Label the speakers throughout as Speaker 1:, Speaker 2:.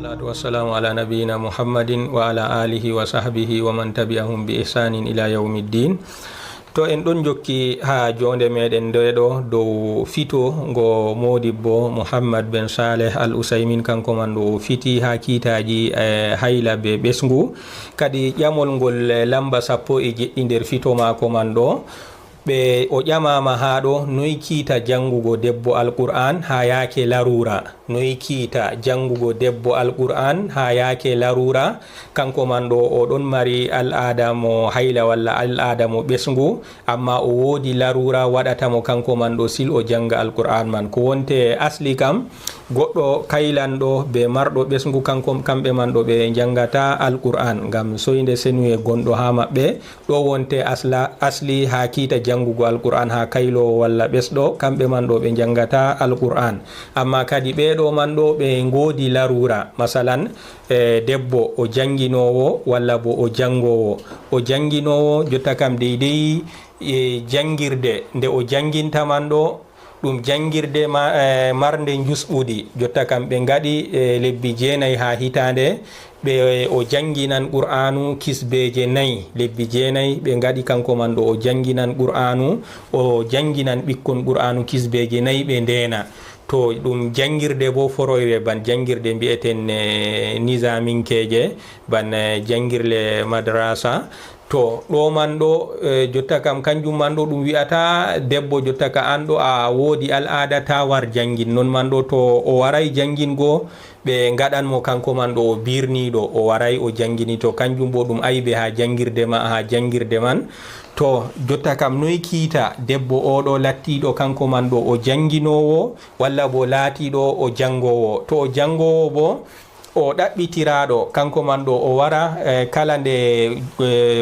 Speaker 1: Salatu wassalamu ala nabiyyina Muhammadin wa ala alihi wa sahbihi wa man tabi'ahum bi ihsanin ila yawmiddin. To en ɗon jokki ha jonde meɗen ndeɗo dow fito ngo modibbo Muhammad ben Saleh Al Usaymin kanko man ɗo fiti ha kiitaji hayla be ɓesngu kadi ƴamol ngol lamba 11 nder fito mako man ɗo ɓe o ƴamama ha ɗo noyi kiita jangugo debbo alqur'an ha yake larura, noyi kiita jangugo debbo alqur'an ha yake larura. Kanko man ɗo o ɗon mari al'ada mo hayla walla al'ada mo ɓesngu, amma o wodi larura waɗatamo kanko man ɗo sil o janga alqur'an man. Ko wonte asli kam goɗɗo kaylanɗo be marɗo ɓesngu kamɓe man ɗo ɓe jangata alqur'an ngam soyde senuye gonɗo ha maɓɓe. ɗo wonte asli ha kiita jangugo alqur'an ha kaylo walla ɓesɗo, kamɓe man ɗo ɓe jangata alqur'an. Amma kadi ɓeɗo man ɗo ɓe ngodi larura, masalan debbo o janginowo walla bo o jangowo. O janginowo jotta kam deydey jangirde nde o janginta man ɗo ɗum jangirde marde jusɓudi, jotta kam ɓe gaɗi lebbi 9 ha hitande ɓe o janginan qur'anu kisbeje 4, lebbi 9 ɓe gaɗi kanko man ɗo o janginan qur'anu, o janginan ɓikkon qur'anu kisbeje 4 ɓe ndena. To ɗum jangirde bo foroyre ban jangirde mbi'eten nisaminkeje ban jangirle madrasa. To ɗo man ɗo jotta kam kanjum man ɗo ɗum wi'ata debbo jotta ka an ɗo a wodi al'ada ta war jangin, non man ɗo to o waray jangingo ɓe gaɗanmo kanko man ɗo o birniɗo o waray o jangini, to kanjum bo ɗum aybe ha jangirde man. To jotta kam noy kiita debbo oɗo lattiɗo kanko man ɗo o janginowo walla bo laatiɗo o jangowo. To o jangowo bo o ɗaɓɓitiraɗo kanko man ɗo o wara kala nde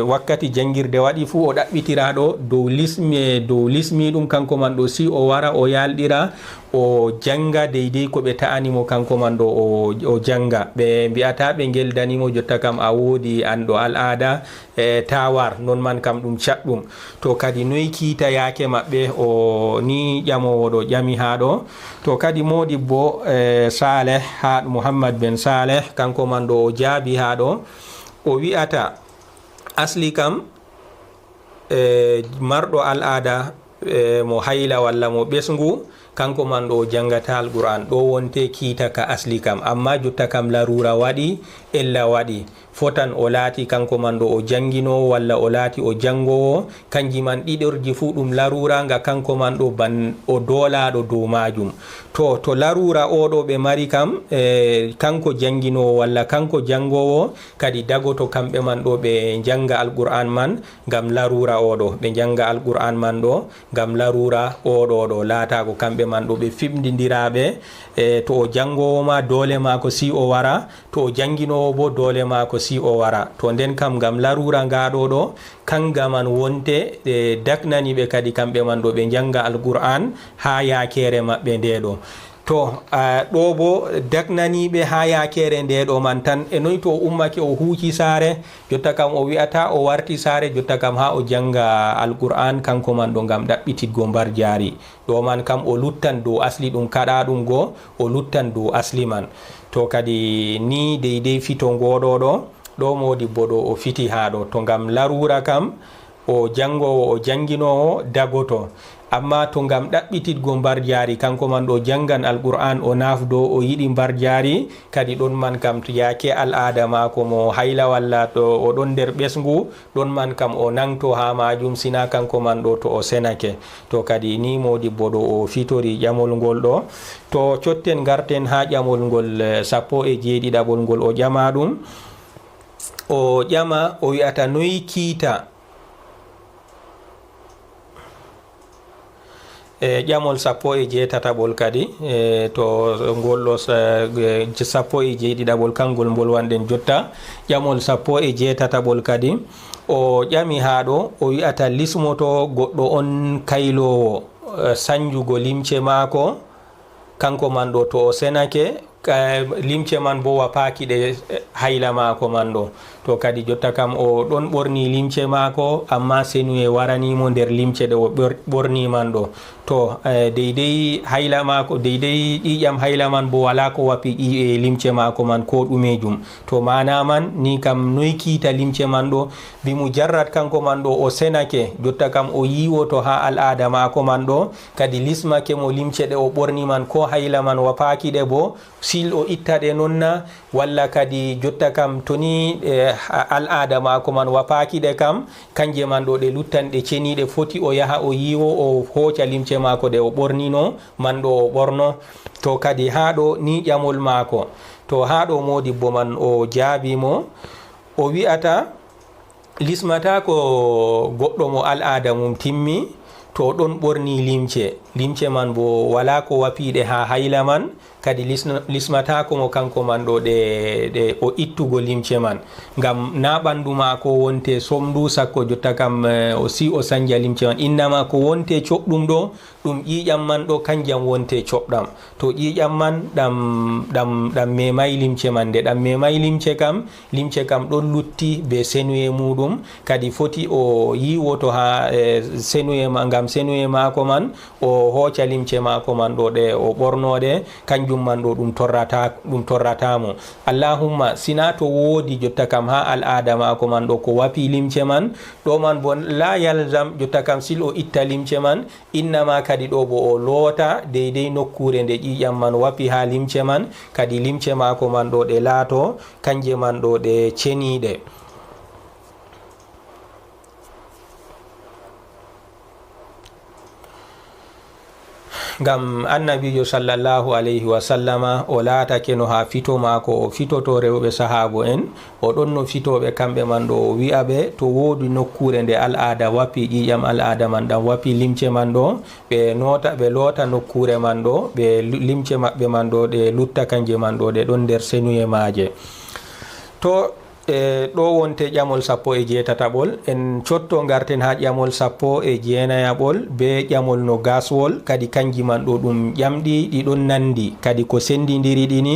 Speaker 1: wakkati jangirde waɗi fu o ɗaɓɓitiraɗo dow lismi ɗum kanko man ɗo si o wara o yalɗira o janga deydey ko ɓe ta'animo kanko man ɗo o janga. Ɓe mbi'ata ɓe geldanimo jotta kam a wodi an ɗo al'ada tawar, non man kam ɗum caɗɗum. To kadi noyi kiita yake maɓɓe o ni ƴamowo ɗo ƴami ha ɗo. To kadi modibbo Saleh ha Muhammad ben Saleh kanko man ɗo o jaabi ha ɗo, o wi'ata asli kam marɗo al'ada mo hayla walla mo ɓesngu kanko man ɗo jangata alqur'an. Ɗo wonte kiita ka asli kam, amma jotta kam larura waɗi ella waɗi fotan o laati kanko man ɗo o janginowo walla o laati o jangowo, kanji man ɗiɗorji fu ɗum larura nga kanko man ɗo ban o dolaɗo dow majum. To larura oɗo ɓe mari kam kanko janginowo walla kanko jangowo kadi dagoto kamɓe man ɗo ɓe janga alqur'an man ngam larura oɗo, ɓe janga alqur'an man ɗo ngam larura oɗo ɗo laatago kamɓe man ɗo ɓe fimdidiraɓe. To o jangowo ma dole mako si o wara, to o janginowo bo dole mako si o wara. To nden kam ngam larura ngaɗo ɗo kanga man wonte daknani ɓe kadi kamɓe man ɗo ɓe janga alqur'an ha yakere maɓɓe ndeɗo. To ɗo bo daknaniɓe ha yakere ndeɗo man tan e noy to o ummake o huuci saare, jotta kam o wi'ata o warti saare jotta kam ha o janga alqur'an kanko man ɗo ngam ɗaɓɓititgo mbar jaari. ɗo man kam o luttan dow asli ɗum kaɗa ɗum go o luttan dow asli man. To kadi ni deydey fito ngoɗo ɗo modibbo ɗo o fiti ha ɗo, to ngam larura kam o jangowo o janginowo dagoto, amma to ngam ɗaɓɓititgo mbar jaari kanko man ɗo jangan alqur'an o nafdo o yiɗi mbar jaari kadi ɗon man kam to yake al'ada mako mo hayla walla to o ɗon nder ɓesngu ɗon man kam o nangto ha majum sina kanko man ɗo to o senake. To kadi ni modibbo ɗo o fitori ƴamol ngol ɗo. To cotten garten ha ƴamol ngol 17 ngol o ƴama ɗum, o ƴama o wi'ata noyi kiita ƴamol 17 kadi to ngol ɗo 17 kangol ngol wanɗen jotta. ƴamol 17 kadi o ƴami ha ɗo o wi'ata lismoto goɗɗo on kaylowo sanjugo limce maako kanko man ɗo to o senake limce man bo wapaki ɗe hayla mako man ɗo. To kadi jotta kam o ɗon ɓorni limce mako amma senuye waranimo nder limce ɗe o ɓorni man ɗo. to deydey hayla mako deydey ƴiƴam hayla man bo wala ko wapi limce mako man ko ɗumejum. To mana man ni kam noy kiita limce man ɗo bi mujarrad kanko man ɗo o senake jotta kam o yiwoto ha al'ada mako man ɗo kadi lismake mo limce ɗe o ɓorni man ko hayla man wapaki ɗe bo sil o itta ɗe nonna walla kadi jotta kam toni al'ada mako man wapaki ɗe kam kanje man ɗo ɗe luttan ɗe ceniɗe foti o yaha o yiwo o hoca limce mako ɗe o ɓornino man ɗo o ɓorno. to kadi ha ɗo ni ƴamol mako to ha ɗo modibbo man o jaabimo o wi'ata lismata ko goɗɗo mo al'ada mum timmi to ɗon ɓorni limce man bo wala ko wapiɗe ha hayla man kadi lismatako mo kanko man ɗo ɗe o ittugo limce man ngam na ɓandu ma ko wonte somdu sakko jotta kam o si o sanja limce man innama ko wonte coɓɗum ɗo ɗum ƴiƴam man ɗo kanjam wonte coɓɗam to ƴiƴam man ɗam memay limce man nde ɗam memay limce kam ɗon lutti be senuye muɗum kadi foti o yiwoto ha senuye ma ngam senuye mako man o hoca limce mako man ɗo ɗe o ɓornoɗe kanjum man ɗo ɗum torratamo. allahumma sina to woodi jotta kam ha al'ada mako man ɗo ko wapi limce man ɗo man bo la yalzam jotta kam sil o itta limce man innama kadi ɗo bo o loota deydey nokkure nde ƴiƴam man wapi ha limce man kadi limce mako man ɗo ɗe laato kanje man ɗo ɗe ceniɗe. ngam annabijo sallallahu alayhi wa sallama o laatake no ha fito mako o fitoto rewɓe sahabo en o ɗon no fitoɓe kamɓe man ɗo o wi'a ɓe to woodi nokkure nde al'ada wapi ƴiƴam al'ada man ɗam wapi limce man ɗo ɓe loota nokkure man ɗo ɓe limce maɓɓe man ɗo ɗe lutta kanje man ɗo ɗe ɗon nder senuye maaje. to ɗo wonte ƴamol 17 en cotto garten ha ƴamol 19 be ƴamol no gaswol kadi kanji man ɗo ɗum ƴamɗi ɗiɗon nandi kadi ko sendidiri ɗini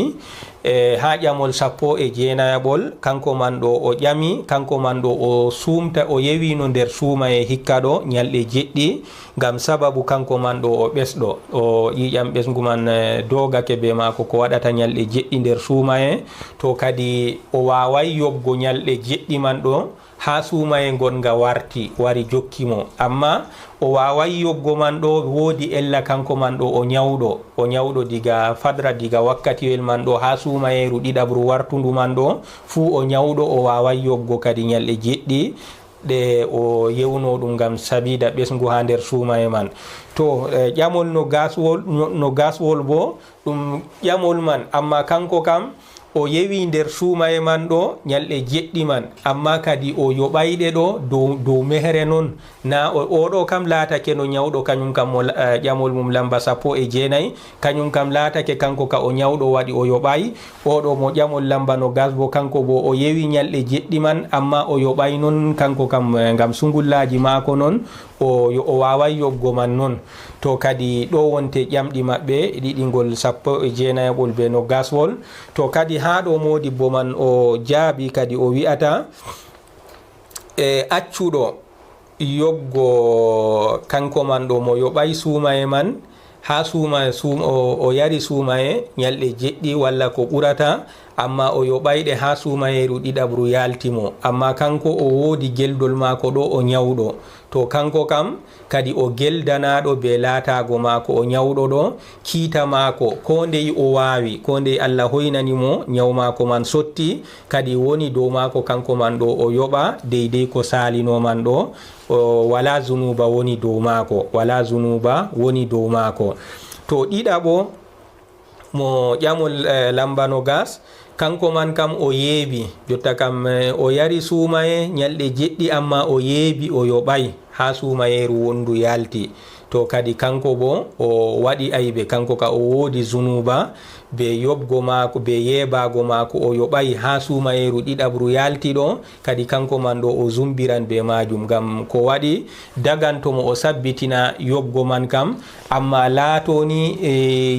Speaker 1: ha ƴamol 19 kanko man ɗo o ƴami kanko man ɗo o sumta o yewino nder suumaye hikka ɗo ñalɗe jeɗɗi ngam sababu kanko man ɗo o ɓesɗo o ƴiƴam ɓesgu man dogake be mako ko waɗata ñalɗe jeɗɗi nder suumaye to kadi o wawai yobgo ñalɗe jeɗɗi man ɗo ha suumaye gonga wari jokkimo amma o wawai yoggo man ɗo woodi ella kanko man ɗo o ñawɗo diga fadra diga wakkatiwel man ɗo ha suumayeru ɗiɗabru wartundu man ɗo fuu o ñawɗo o wawai yoggo kadi ñalɗe jeɗɗi ɗe o yewno ɗum ngam sabida ɓesgu ha nder suumaye man. to ƴamol no gaswol bo ɗum ƴamol man amma kanko kam o yewi nder suumaye man ɗo ñalɗe jeɗɗi man amma kadi o yoɓayɗe ɗo dow mehere noon na oɗo kam laatake no ñawɗo kañum kam mo ƴamol mum lamba 19 kañum kam laatake kanko ka o ñawɗo waɗi o yoɓay oɗo mo ƴamol lamba no gas bo kanko bo o yewi ñalɗe jeɗɗi man amma o yoɓay noon kanko kam ngam sungullaji maako noon o waway yoggo man noon. to kadi ɗo wonte ƴamɗi maɓɓe ɗiɗigol 19 be no gaswol. to kadi ha ɗo modibbo man o jaabi kadi o wi'ata accuɗo yoggo kanko man ɗo mo yoɓay suumaye man ha o yari suumaye ñalɗe jeɗɗi walla ko ɓurata amma o yoɓayɗe ha suumayeru ɗiɗabru yaltimo amma kanko o woodi geldol maako ɗo o ñawɗo to kanko kam kadi o geldanaɗo be laatago maako o ñawɗo ɗo kiita maako ko ndey o waawi ko ndey Allah hoynanimo ñaw maako man sotti kadi woni dow maako kanko man ɗo o yoɓa deydey ko saalino man ɗo wala zunuba woni dow maako to ɗiɗaɓo mo ƴamol lambano gas kanko man kam o yeebi jotta kam o yari suumaye ñalɗe jeɗɗi amma o yeebi o yoɓay ha suumayeru wondu yalti to kadi kanko bo o waɗi aybe kanko ka o woodi zunuba be yobgo maako be yeebago maako o yoɓay ha suumayeru ɗiɗabru yalti ɗo kadi kanko man ɗo o zumbiran be majum ngam ko waɗi dagantomo o sabbitina yobgo man kam amma laatoni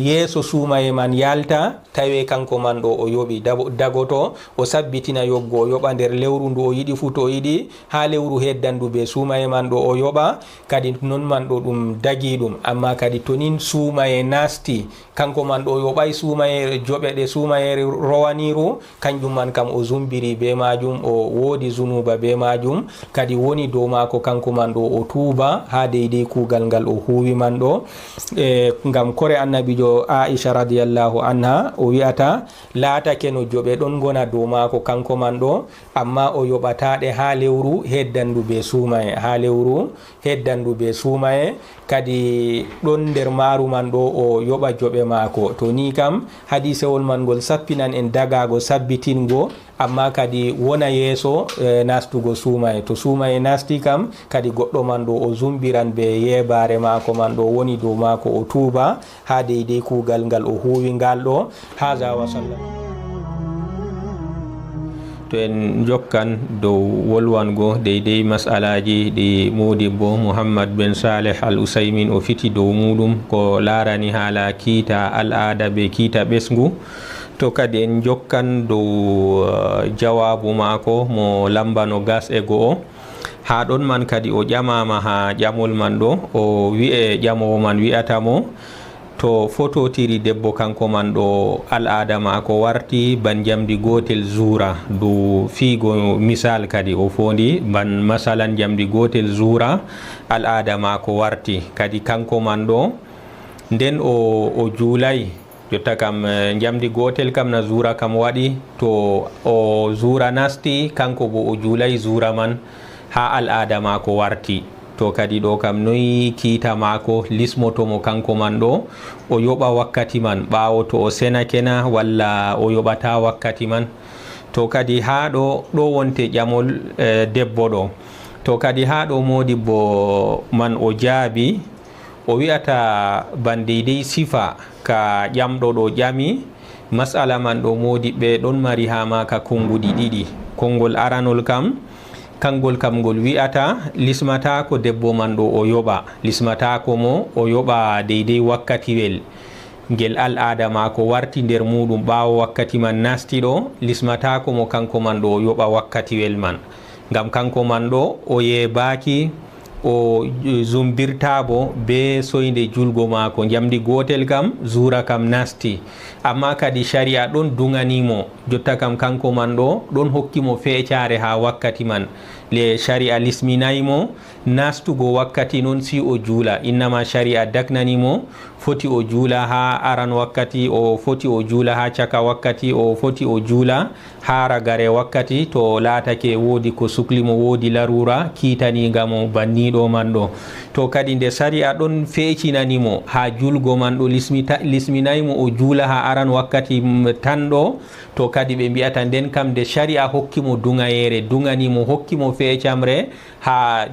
Speaker 1: yeeso suumaye man yalta tawe kanko man ɗo o yoɓi dagoto o sabbitina yobgo o yoɓa nder lewru ndu o yiɗi fu to o yiɗi ha lewru heddandu be suumaye man ɗo o yoɓa kadi non man ɗo ɗum dagi ɗum. Amma kadi tonin suumaye nasti kanko man ɗo yoɓay suumayere joɓe ɗe suumayere rowaniru, kanjum man kam o zumbiri be majum, o woodi zunuba be majum, kadi woni dow mako kanko man ɗo o tuuba ha deydey kugal ngal o huwi man ɗo. Ngam kore annabijo Aisha radiyallahu anha o wi'ata laatake no joɓe ɗon gona dow mako kanko man ɗo, amma o yoɓataɗe ha lewru heddandu be suumaye, ha lewru heddandu be suumaye, kadi ɗon nder maaru man ɗo o yoɓa joɓe maako. To ni kam hadisewol man ngol sappinan en dagago sabbitingo, amma kadi wona yeeso nastugo suumaye. To suumaye nasti kam kadi goɗɗo man ɗo o zumbiran be yebare maako man ɗo woni dow maako, o tuuba ha deydey kugal ngal o huwi ngal ɗo. Haza wa sallam. To en jokkan dow wolwango deydey masalaji ɗi modibbo Muhammad bin Saleh Al Usaymin o fiti dow muɗum ko larani haala kiita al'ada be kiita ɓesgu. To kadi en jokkan dow jawabu maako mo lambano gas e go'o. Ha ɗon man kadi o ƴamama ha ƴamol man ɗo, o wi'e ƴamowo man wi'atamo to fototiri debbo kanko man ɗo al'ada mako warti ban jamdi gotel zura, do fiigo misal kadi o fondi ban masalan jamdi gotel zura al'ada mako warti, kadi kanko man ɗo nden o juulay jotta kam jamdi gotel kam na zura kam waɗi, to o zura nasti kanko bo o juulay zura man ha al'ada mako warti. To kadi ɗo kam noyi kiita maako lismotomo kanko man ɗo o yoɓa wakkati man ɓaawo to o senakena walla o yoɓata wakkati man. To kadi ha ɗo wonte ƴamol debbo ɗo. To kadi ha ɗo modibbo man o jaabi o wi'ata bandeydey sifa ka ƴamɗo ɗo ƴami masala man ɗo modiɓɓe ɗon mari ha maka konguɗi ɗiɗi. Kongol aranol kam kangol kam ngol wi'ata lismata ko debbo man ɗo o yoɓa, lismata ko mo o yoɓa deydey wakkatiwel ngel al'ada mako warti nder muɗum ɓawo wakkati man nasti ɗo, lismata ko mo kanko man ɗo o yoɓa wakkatiwel man, ngam kanko man ɗo o yebaki o zumbirtabo be soyde julgo mako jamdi gotel kam zura kam nasti, amma kadi sharia ɗon duganimo jotta kam kanko man ɗo ɗon hokkimo feccare ha wakkati man, le sharia lisminayimo nastugo wakkati non si o juula, innama sharia dagnanimo foti o juula ha aran wakkati, o foti o juula ha caka wakkati, o foti o juula ha ragare wakkati to laatake woodi ko suklimo, woodi larura kiitanigamo banniɗo man ɗo. To kadi nde sharia ɗon feecinanimo ha julgo man ɗo lisminaymo o juula ha aran wakkati tan ɗo, to kadi ɓe mbiyata nden kam nde sharia hokkimo dugayere, duganimo hokkimo feecamre ha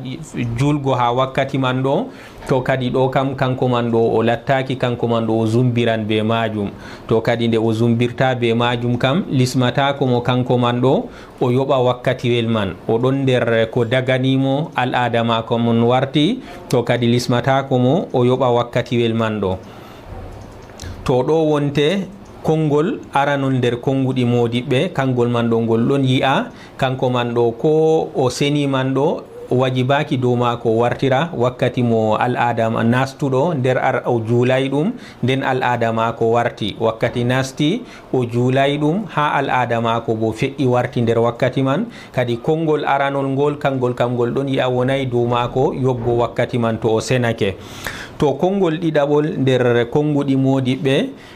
Speaker 1: julgo ha wakkati man ɗo, to kadi ɗo kam kanko man ɗo o lattaki kanko man ɗo o zumbiran be majum. To kadi nde o zumbirta be majum kam lismata ko mo kanko man ɗo o yoɓa wakkatiwel man, o ɗon nder ko daganimo al'ada mako mon warti, to kadi lismata ko mo o yoɓa wakkatiwel man ɗo. To ɗo wonte konngol aranon nder konguɗi modiɓɓe, kangol man ɗo ngol ɗon yi'a kanko man ɗo ko o seni man ɗo wajibaki dow mako wartira wakkati mo al'ada nastuɗo nder o juulay ɗum, nden al'ada mako warti wakkati nasti o juulay ɗum ha al'ada mako bo feƴƴi warti nder wakkati man, kadi konngol aranol ngol kangol kam ngol ɗon yi'a wonay dow mako yobgo wakkati man to o senake. To konngol ɗiɗaɓol nder konguɗi modiɓɓe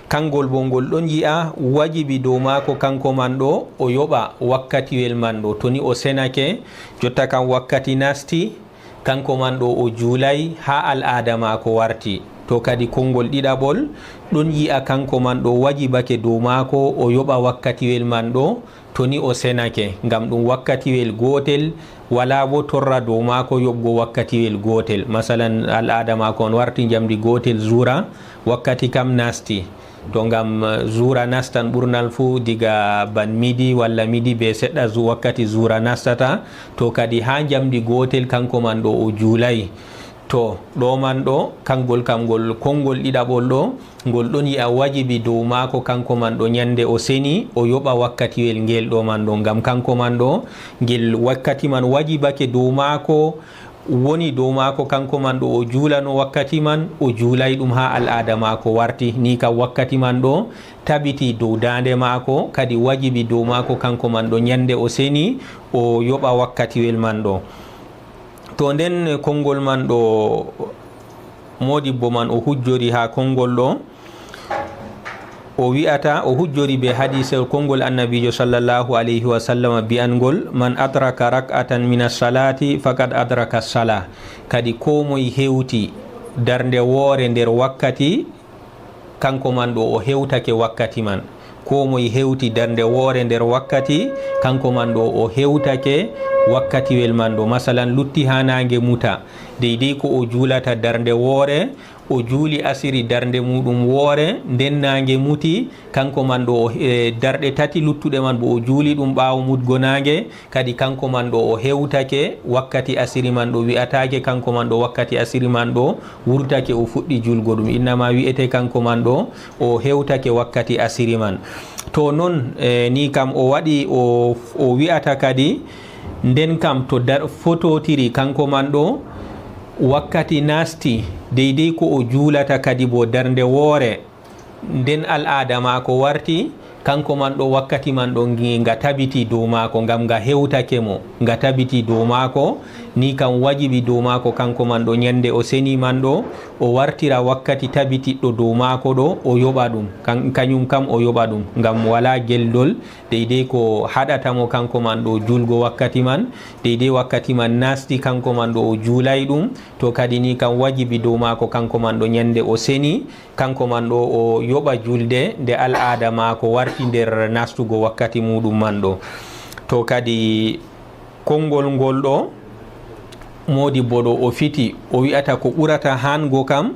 Speaker 1: kangol bo ngol ɗon yi'a wajibi dow mako kanko man ɗo o yoɓa wakkatiwel man ɗo, to ni o senake jotta kam wakkati nasti kanko man ɗo o juulay ha al'ada mako warti. To kadi konngol ɗiɗaɓol ɗon yi'a kanko man ɗo wajibake dow mako o yoɓa wakkatiwel man ɗo to ni o senake, ngam ɗum wakkatiwel gotel wala bo torra dow mako yoɓgo wakkatiwel gotel. Masalan al'ada mako on warti jamdi gotel zura wakkati kam nasti, to ngam zura nastan ɓurnal fu diga ban midi walla midi be seɗɗa wakkati zura nastata, to kadi ha jamdi gotel kanko man ɗo o juulay, to ɗo man ɗo kangol kam ngol konngol ɗiɗaɓol ɗo ngol ɗon yi'a wajibi dow mako kanko man ɗo nyande o seni o yoɓa wakkatiwel ngel ɗo man ɗo, ngam kanko man ɗo ngel wakkati man wajibake dow mako woni dow maako kanko man ɗo o juulano wakkati man o juulay ɗum ha al'ada maako warti ni kam wakkati man ɗo tabiti dow dande maako kadi wajibi dow maako kanko man ɗo ñande o seni o yoɓa wakkatiwel man ɗo. to nden konngol man ɗo modibbo man o hujjori ha konngol ɗo o wi'ata o hujjori be hadise konngol annabijo sallallahu alayhi wa sallam bi'angol man adraka rak'atan min as-salati faqad adraka as-salah, kadi ko moye hewti darnde woore nder wakkati kanko man ɗo o hewtake wakkati man. ko moye hewti darnde woore nder wakkati kanko man ɗo o hewtake wakkatiwel man ɗo. masalan lutti ha nange muta deydey ko o juulata darnde woore o juuli asiri darnde muɗum woore nden nange muti kanko man ɗo darɗe tati luttuɗe man bo o juuli ɗum ɓaawo mutgo nange kadi kanko man ɗo o hewtake wakkati asiri man ɗo. wi'atake kanko man ɗo wakkati asiri man ɗo wurtake o fuɗɗi julgo ɗum, innama wi'ete kanko man ɗo o hewtake wakkati asiri man. to noon ni kam o waɗi o wi'ata kadi nden kam to fototiri kanko man ɗo wakkati nasti deydey ko o juulata kadi bo darnde woore nden al'ada maako warti kanko man ɗo wakkati man ɗo nga tabiti dow maako ngam nga hewtake mo nga tabiti dow maako ni kam wajibi dow maako kanko man ɗo ñande o seni man ɗo o wartira wakkati tabitiɗɗo dow maako ɗo o yoɓa ɗum kañum kam o yoɓa ɗum ngam wala geldol deydey ko haɗatamo kanko man ɗo julgo wakkati man deydey wakkati man nasti kanko man ɗo o juulay ɗum to kadi ni kam wajibi dow maako kanko man ɗo ñande o seni kanko man ɗo o yoɓa julde nde al'ada maako warti nder nastugo wakkati muɗum man ɗo. to kadi konngol ngol ɗo modibbo ɗo o fiti o wi'ata ko ɓurata hango kam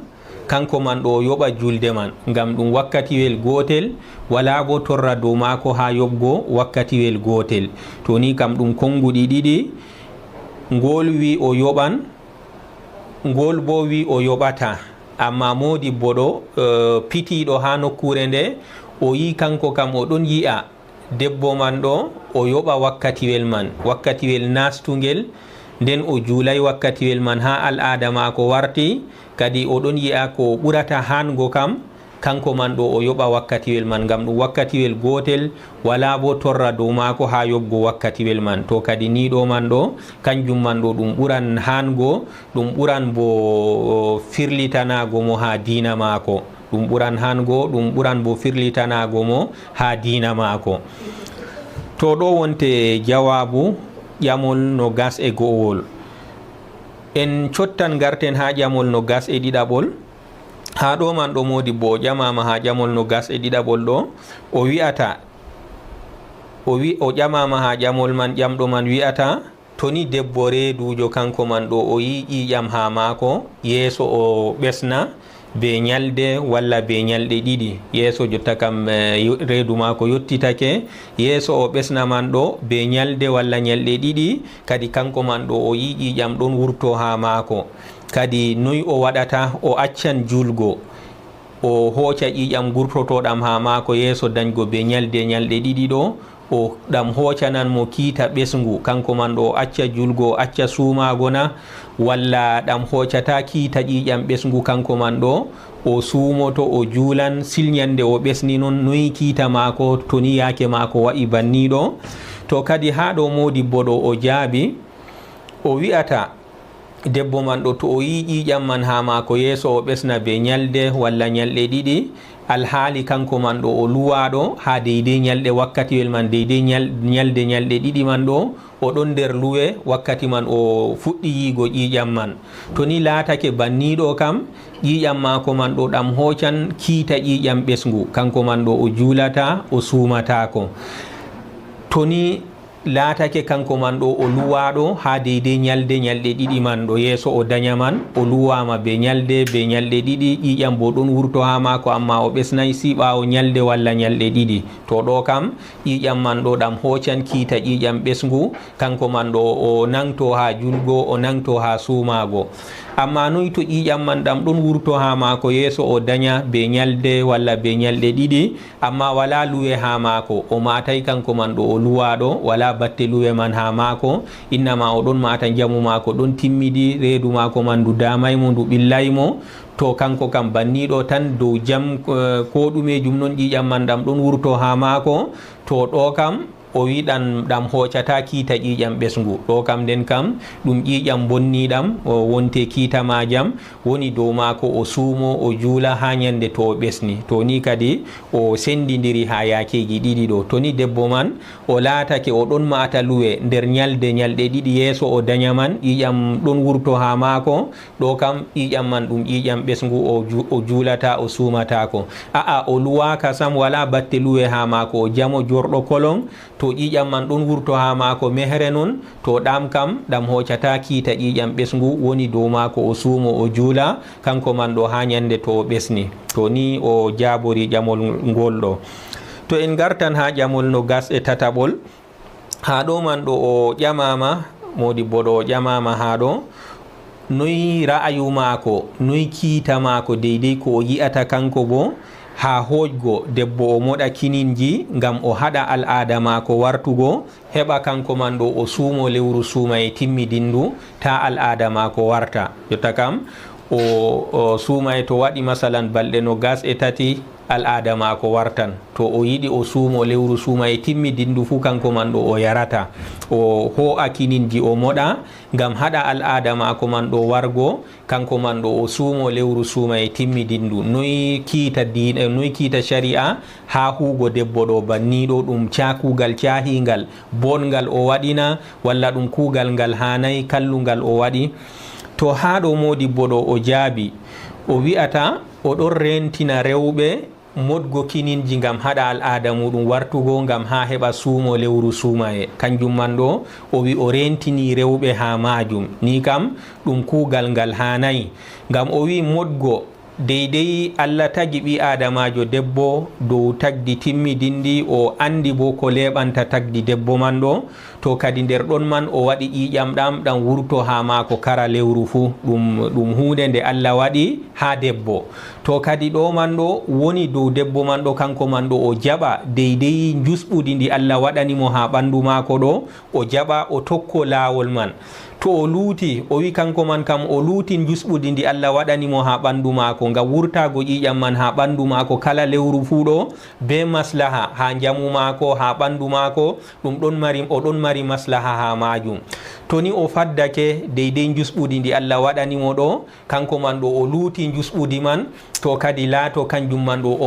Speaker 1: kanko man ɗo o yoɓa julde man ngam ɗum wakkatiwel gotel wala bo torra dow maako ha yoɓgo wakkatiwel gotel. to ni kam ɗum konguɗi ɗiɗi, ngol wi o yoɓan ngol bo wi o yoɓata, amma modibbo ɗo pitiɗo ha nokkure nde o yi kanko kam o ɗon yi'a debbo man ɗo o yoɓa wakkatiwel man wakkatiwel nastugel nden o juulay wakkatiwel man ha al'ada maako warti kadi o ɗon yi'a ko ɓurata hango kam kanko man ɗo o yoɓa wakkatiwel man ngam ɗum wakkatiwel gotel wala bo torra dow maako ha yoɓgo wakkatiwel man. to kadi ni ɗo man ɗo kanjum man ɗo ɗum ɓuran hango ɗum ɓuran bo firlitanago mo ha diina maako ɗum ɓuran hango ɗum ɓuran bo firlitanago mo ha diina maako. to ɗo wonte jawabu ƴamol no gas e go'owol. en cottan garten ha ƴamol no gas e ɗiɗaɓol. ha ɗo man ɗo modibbo o ƴamama ha ƴamol no gas e ɗiɗaɓol ɗo o wi'ata o ƴamama ha ƴamol man ƴamɗo man wi'ata to ni debbo reedujo kanko man ɗo o yi ƴiƴam ha maako yeeso o ɓesna be ñalde walla be ñalɗe ɗiɗi yeeso jotta kam reedu maako yottitake yeeso o ɓesna man ɗo be ñalde walla ñalɗe ɗiɗi kadi kanko man ɗo o yi ƴiƴam ɗon wurto ha maako kadi noyi o waɗata o accan julgo o hooca ƴiƴam gurtotoɗam ha maako yeeso dañgo be ñalɗe ɗiɗi ɗo o ɗam hoocanan mo kiita ɓesngu kanko man ɗo o acca julgo o acca suumago na walla ɗam hoocata kiita ƴiƴam ɓesngu kanko man ɗo o suumoto o juulan silñande o ɓesni noon noyi kiita maako to ni yaake maako waɗi banniɗo. to kadi ha ɗo modibbo ɗo o jaabi o wi'ata debbo man ɗo to o yi ƴiƴam man ha maako yeeso o ɓesna be ñalde walla ñalɗe ɗiɗi alhaali kanko man ɗo o luwaɗo ha deydey ñalɗe wakkatiwel man deydey ñalɗe ɗiɗi man ɗo o ɗon nder luwe wakkati man o fuɗɗi yiigo ƴiƴam man. to ni laatake banniɗo kam ƴiƴam maako man ɗo ɗam hoocan kiita ƴiƴam ɓesngu kanko man ɗo o juulata o suumatako. to ni laatake kanko man ɗo o luwaɗo ha deydey ñalɗe ɗiɗi man ɗo yeeso o daña man o luwama be ñalɗe ɗiɗi ƴiƴam bo ɗon wurto ha maako amma o ɓesnayi si ɓawo ñalde walla ñalɗe ɗiɗi. to ɗo kam ƴiƴam man ɗo ɗam hoocan kiita ƴiƴam ɓesngu kanko man ɗo o nangto ha julgo o nangto ha suumago. amma noyi to ƴiƴam man ɗam ɗon wurto ha maako yeeso o daña be ñalde walla be ñalɗe ɗiɗi amma wala luwe ha maako o matay kanko man ɗo o luwaɗo wala wala batte luwe man ha mako, innama o ɗon mata jamu mako ɗon timmidi, reedu mako man ndu damaymo ndu ɓillaymo, to kanko kam banniɗo tan dow jam ko ɗumejum noon ƴiƴam man ɗam ɗon wurto ha mako, to ɗo kam o wi ɗam hoccata kiita ƴiƴam ɓesngu. ɗo kam nden kam ɗum ƴiƴam bonniɗam wonte kiita majam woni dow mako o suumo o juula ha ñande to o ɓesni. to ni kadi o sendidiri ha yakeji ɗiɗi ɗo. to ni debbo man o laatake o ɗon mata luwe nder ñalɗe ɗiɗi yeeso o daña man, ƴiƴam ɗon wurto ha mako, ɗo kam ƴiƴam man ɗum ƴiƴam ɓesngu o juulata o suumatako. o luwaka sam wala batte luwe ha mako, o jamo jorɗo kolon, to ƴiƴam man ɗon wurto ha mako mehre noon, to ɗam kam ɗam hoccata kiita ƴiƴam ɓesngu woni dow mako o suumo o juula kanko man ɗo ha ñande to o ɓesni. to ni o jabori ƴamol ngol ɗo. to en gartan ha ƴamol no gas e tataɓol, ha ɗo man ɗo o ƴamama, modibbo ɗo o ƴamama ha ɗo, noyi ra'ayu mako, noyi kiita mako deydey ko o yi'ata kanko bo ha hojgo debbo o moɗa kininji ngam o haɗa al'ada mako wartugo, heɓa kanko man ɗo o suumo lewru suumaye timmidindu ta al'ada mako warta. jotta kam o suumaye to waɗi masalan balɗe no gas e tati al'ada mako wartan, to o yiɗi o suumo lewru suumaye timmidindu fu kanko man ɗo o yarata, o ho'a kininji o moɗa ngam haɗa al'ada mako man ɗo wargo, kanko man ɗo o suumo lewru suumaye timmidindu. noyi kiita shari'a ha hugo debbo ɗo banniɗo, ɗum kugal cahingal bongal o waɗina, walla ɗum kugal ngal hanayi kallungal o waɗi. to ha ɗo modibbo ɗo o jaabi, o wi'ata o ɗon rentina rewɓe modgo kininji ngam haɗa al'ada muɗum wartugo ngam ha heɓa suumo lewru suumaye. kanjum man ɗo o wi o rentini rewɓe ha majum, ni kam ɗum kugal ngal hanayi, ngam o wi modgo deydey Allah tagi ɓi adamajo debbo dow tagdi timmidindi, o andi bo ko leɓanta tagdi debbo man ɗo, to kadi nder ɗon man o waɗi ƴiƴam ɗam wurto ha mako kara lewru fu, ɗum hunde nde Allah waɗi ha debbo. to kadi ɗo man ɗo woni dow debbo man ɗo kanko man ɗo o jaɓa deydey jusɓudi ndi Allah waɗanimo ha ɓandu mako ɗo, o jaɓa o tokko lawol man. to o luuti o wi kanko man kam o luuti jusɓudi ndi Allah waɗanimo ha ɓandu mako ngam wurtago ƴiƴam man ha ɓandu mako kala lewru fu ɗo be maslaha ha jamu mako, ha ɓandu mako, ɗum o ɗon mari maslaha ha majum. to ni o faddake deydey jusɓudi ndi Allah waɗanimo ɗo, kanko man ɗo o luuti jusɓudi man, to kadi laato kanjum man ɗo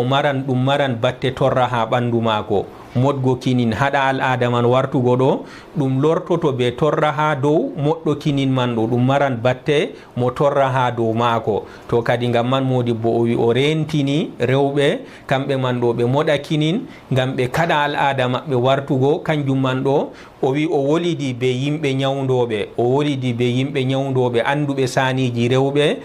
Speaker 1: ɗum maran batte torra ha ɓandu mako. modgo kinin haɗa al'ada man wartugo ɗo ɗum lortoto be torra ha dow moɗɗo kinin man ɗo, ɗum maran batte mo torra ha dow maako. to kadi ngam man modibbo o wi o rentini rewɓe kamɓe man ɗo ɓe moɗa kinin ngam ɓe kaɗa al'ada maɓɓe wartugo. kanjum man ɗo o wi o wolidi be yimɓe nyawdoɓe anduɓe saniji rewɓe,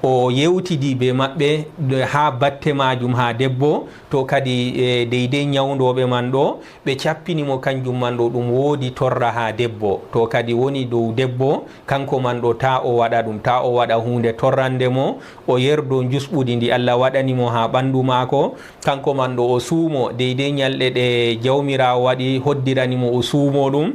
Speaker 1: o yewtidi be maɓɓe ha batte majum ha debbo. to kadi deydey nyawdoɓe man ɗo ɓe cappinimo kanjum man ɗo ɗum woodi torra ha debbo. to kadi woni dow debbo kanko man ɗo ta o waɗa ɗum, ta o waɗa hunde torrande mo, o yerdo jusɓudi ndi Allah waɗanimo ha ɓandu mako. kanko man ɗo o suumo deydey nyalɗe ɗe jawmirawo waɗi hoddiranimo o suumo ɗum.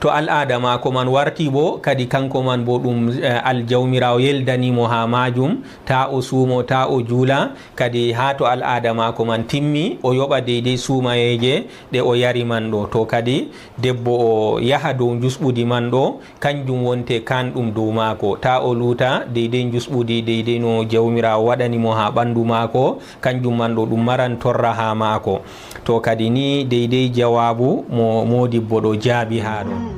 Speaker 1: to al'ada mako man warti bo kadi kanko man bo ɗum aljawmirawo yeldanimo ha majum, ta o suumo ta o juula. kadi ha to al'ada mako man timmi o yoɓa deydey suumayeje ɗe o yari man ɗo. to kadi debbo o yaha dow jusɓudi man ɗo, kanjum wonte kanɗum dow mako, ta o luuta deydey jusɓudi deydey no jawmirawo waɗanimo ha ɓandu mako, kanjum man ɗo ɗum maran torra ha mako. to kadi ni deydey jawabu mo modibbo ɗo jaabi ha ɗo.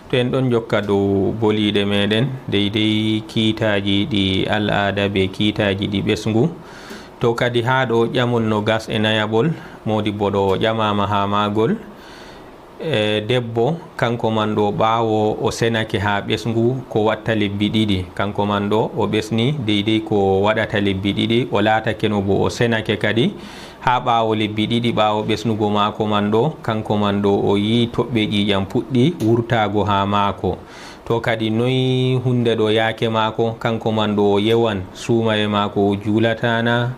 Speaker 1: to en ɗon jokka dow boliɗe meɗen deydey kiitaji ɗi al'ada be kiitaji ɗi ɓesngu. to kadi ha ɗo ƴamol no gas e nayaɓol modibbo ɗo ƴamama ha magol. debbo kanko man ɗo ɓawo o senake ha ɓesngu ko watta lebbi ɗiɗi, kanko man ɗo o ɓesni deydey ko waɗata lebbi ɗiɗi, o laatake no bo o senake kadi ha ɓawo lebbi ɗiɗi ɓawo ɓesnugo mako man ɗo, kanko man ɗo o yi toɓɓe ƴiƴam puɗɗi wurtago ha mako. to kadi noyi hunde ɗo yaake mako, kanko man ɗo o yewan suumaye mako o juulatana,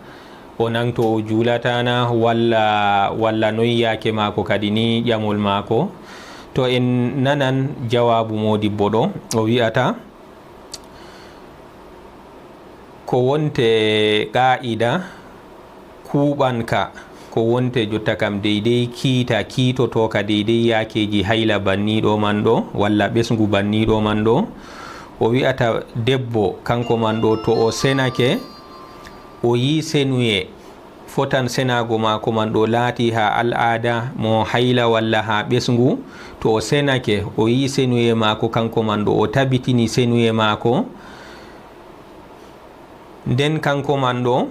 Speaker 1: o nangto o juulatana walla noyi yake mako kadi ni ƴamol mako. To en nanan jawabu modibbo ɗo o wi'ata ko wonte qa'ida kuɓanka ko wonte jotta kam deydey kiitoto ka deydey yakeji hayla banniɗo man ɗo walla ɓesgu banniɗo man ɗo. O wi'ata debbo kanko man ɗo to o senake o yi senuye fotan senago mako man ɗo laati ha al'ada mo hayla walla ha ɓesgu. To o senake o yi senuye mako kanko man ɗo o tabitini senuye mako, nden kanko man ɗo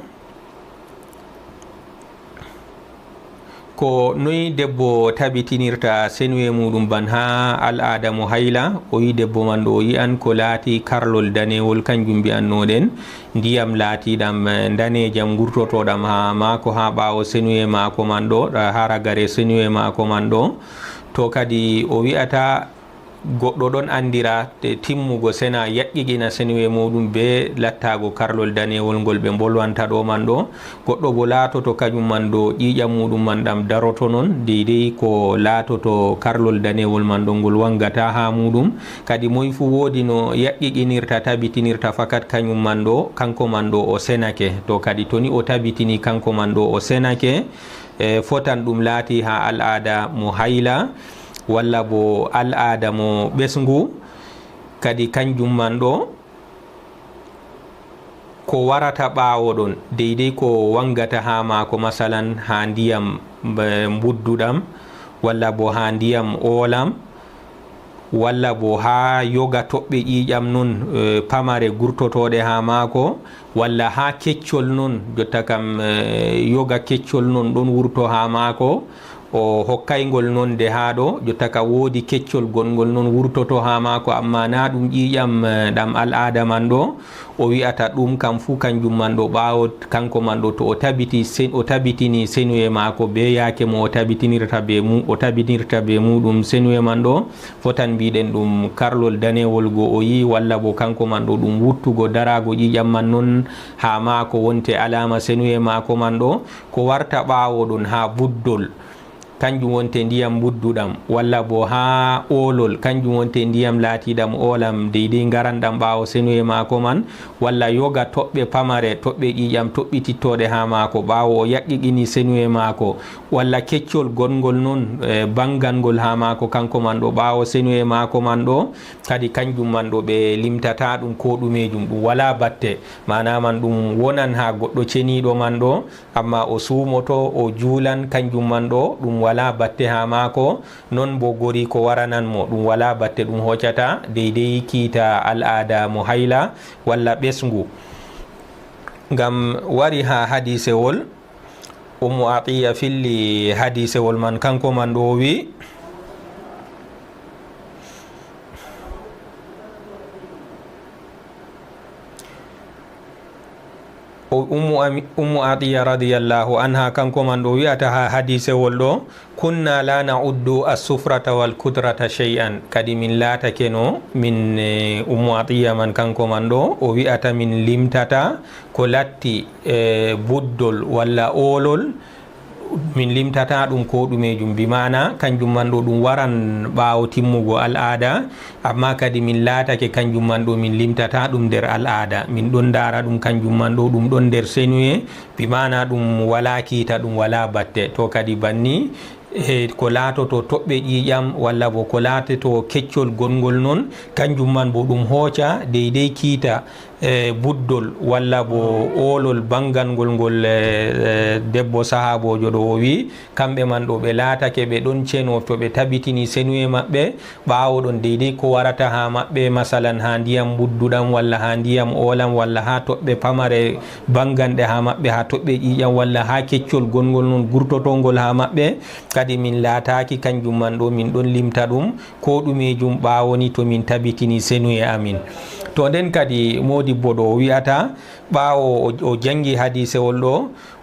Speaker 1: ko noyi debbo tabitinirta senuye muɗum ban ha al'ada mo hayla. O wi debbo man ɗo o yi'an ko laati karlol danewol kanjum mbi'annoɗen ndiyam laatiɗam danejam gurtotoɗam ha mako ha ɓawo senuye mako man ɗo ha ragare senuye mako man ɗo. To kadi o wi'ata goɗɗo ɗon andira timmugo sena yaƴƴiƙina senuye muɗum be lattago karlol danewol ngol ɓe bolwanta ɗo man ɗo. Goɗɗo bo laatoto kañum man ɗo ƴiƴam muɗum man ɗam daroto non deydey ko laatoto karlol danewol man ɗo ngol wangata ha muɗum. Kadi moy fu woodi no yaƴƴiƙinirta tabitinirta fakat kañum man ɗo kanko man ɗo o senake. To kadi toni o tabitini kanko man ɗo o senake fotan ɗum laati ha al'ada mo hayla walla bo al'ada mo ɓesgu, kadi kanjum man ɗo ko warata ɓawo ɗon deydey ko wangata ha mako masalan ha ndiyam budduɗam walla bo ha ndiyam oolam walla bo ha yoga toɓɓe ƴiƴam nun pamare gurtotoɗe ha mako walla ha keccol nun jotta kam yoga keccol nun ɗon wurto ha mako o hokkaygol non de ha ɗo jotta ka woodi keccol gongol non wurtoto ha mako amma na ɗum ƴiƴam ɗam al'ada man ɗo. O wi'ata ɗum kam fu kanjum man ɗo ɓawo kanko man ɗo to o tabitini senuye mako be yake mo o tabitinirta be muɗum senuye man ɗo fotan mbiɗen ɗum karlol danewol go o yi walla bo kanko man ɗo ɗum wuttugo darago ƴiƴam man non ha mako wonte alama senuye mako man ɗo ko warta ɓawo ɗon ha buddol kanjum wonte ndiyam budduɗam walla bo ha olol kanjum wonte ndiyam laatiɗam olam deydey garanɗam ɓawo senuye mako man walla yoga toɓɓe pamare toɓɓe ƴiƴam toɓɓitittoɗe ha mako ɓawo o yaƴƴiƙini senuye mako walla keccol gongol non bangangol ha mako kanko man ɗo ɓawo senuye mako man ɗo kadi kanjum man ɗo ɓe limtata ɗum ko ɗumejum ɗum wala batte mana man ɗum wonan ha goɗɗo ceniɗo man ɗo amma o sumoto o juulan kanjum man ɗo ɗum wala batte ha mako non bo gori ko waranan mo ɗum wala batte ɗum hoccata deydey kiita al'ada mo hayla walla ɓesgu. Ngam wari ha hadisewol Ummu Atiya filli hadisewol man kanko man ɗo wi Ummu Atiya radiyallahu anha kanko man ɗo wi'ata ha hadisewol ɗo kunna la na'uddu as-sufrata wal kudrata shay'an, kadi min laatake no min Ummu Atiya man kanko man ɗo o wi'ata min limtata ko latti buddol walla olol min limtata ɗum ko ɗumejum bimana kanjum man ɗo ɗum waran ɓawo timmugo al'ada amma kadi min laatake kanjum man ɗo min limtata ɗum nder al'ada min ɗon dara ɗum kanjum man ɗo ɗum ɗon nder senuye bimana ɗum wala kiita ɗum wala batte. To kadi banni ko laatoto toɓɓe ƴiƴam walla bo ko laatoto keccol gongol non kanjum man bo ɗum hooca deydey kiita buddol walla bo olol bangangol ngol debbo sahabojo ɗo o wi kamɓe man ɗo ɓe laatake ɓe ɗon ceno to ɓe tabitini senuye maɓɓe ɓawo ɗon deydey ko warata ha maɓɓe masalan ha ndiyam budduɗam walla ha ndiyam olam walla ha toɓɓe pamare banganɗe ha maɓɓe ha toɓɓe ƴiƴam walla ha keccol gongol non gurtotongol ha maɓɓe kadi min laataki kanjum man ɗo min ɗon limta ɗum ko ɗumejum ɓawoni to min tabitini senuye amin. To nden kadi modibbo ɗo o wi'ata ɓawo o jangi hadisewol ɗo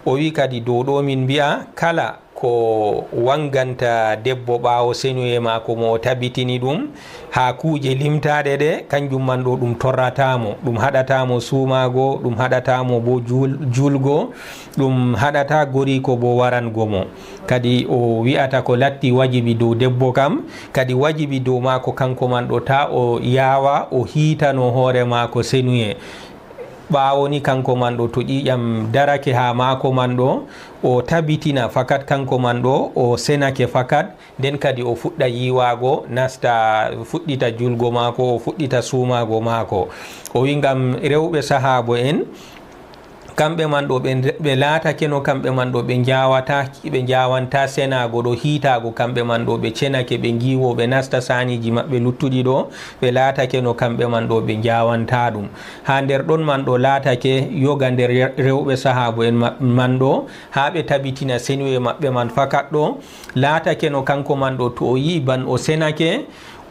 Speaker 1: o wi kadi dow ɗo min mbi'a kala ko wanganta debbo ɓawo senuye mako mo tabitini ɗum ha kuje limtade ɗe kanjum man ɗo ɗum torratamo, ɗum haɗatamo sumago, ɗum haɗatamo bo julgo, ɗum haɗata goriko bo warangomo. kadi o wi'ata ko latti wajibi dow debbo kam kadi wajibi dow mako kanko man ɗo ta o yawa o hitano hoore mako senuye. ɓawo ni kanko man ɗo to ƴiƴam darake ha mako man ɗo o tabitina fakat kanko man ɗo o senake fakat, nden kadi o fuɗɗa yiwago nasta fuɗɗita julgo mako, o fuɗɗita sumago mako. o wi ngam rewɓe sahabo en kamɓe man ɗo ɓe laatake no kamɓe man ɗo ɓe jawanta senago ɗo hiitago, kamɓe man ɗo ɓe cenake ɓe giwo ɓe nasta saniji maɓɓe luttuɗi ɗo ɓe laatake no kamɓe man ɗo ɓe jawanta ɗum. ha nder ɗon man ɗo laatake yoga nder rewɓe sahabo en man ɗo ha ɓe tabitina senuye maɓɓe man fakat ɗo laatake no kanko man ɗo to o yi ban o senake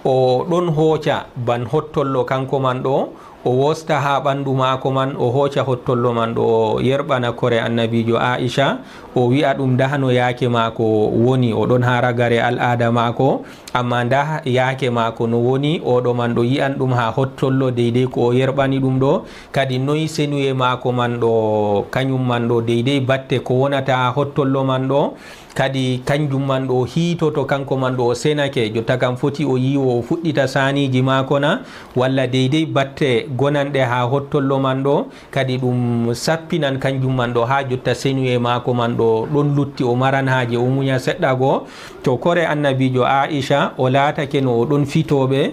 Speaker 1: o ɗon hooca ban hottollo kanko man ɗo o wosta ha ɓandu mako man, o hooca hottollo man ɗo o yerɓana kore annabijo Aisha, o wi'a ɗum dahano yaake mako woni, o ɗon ha ragare al'ada mako, amma nda yaake mako no woni, oɗo man ɗo yi'an ɗum ha hottollo deydey ko o yerɓani ɗum ɗo. kadi noyi senuye mako man ɗo kañum man ɗo deydey batte ko wonata ha hottollo man ɗo, kadi kanjum man ɗo hiitoto kanko man ɗo o senake, jotta kam foti o yiwo o fuɗɗita saniji mako na, walla deydey batte gonanɗe ha hottollo man ɗo, kadi ɗum sappinan kanjum man ɗo ha jotta senuye mako man ɗo ɗon lutti, o maran haje o muña seɗɗa go. to kore annabijo Aisha o laatake no o ɗon fitoɓe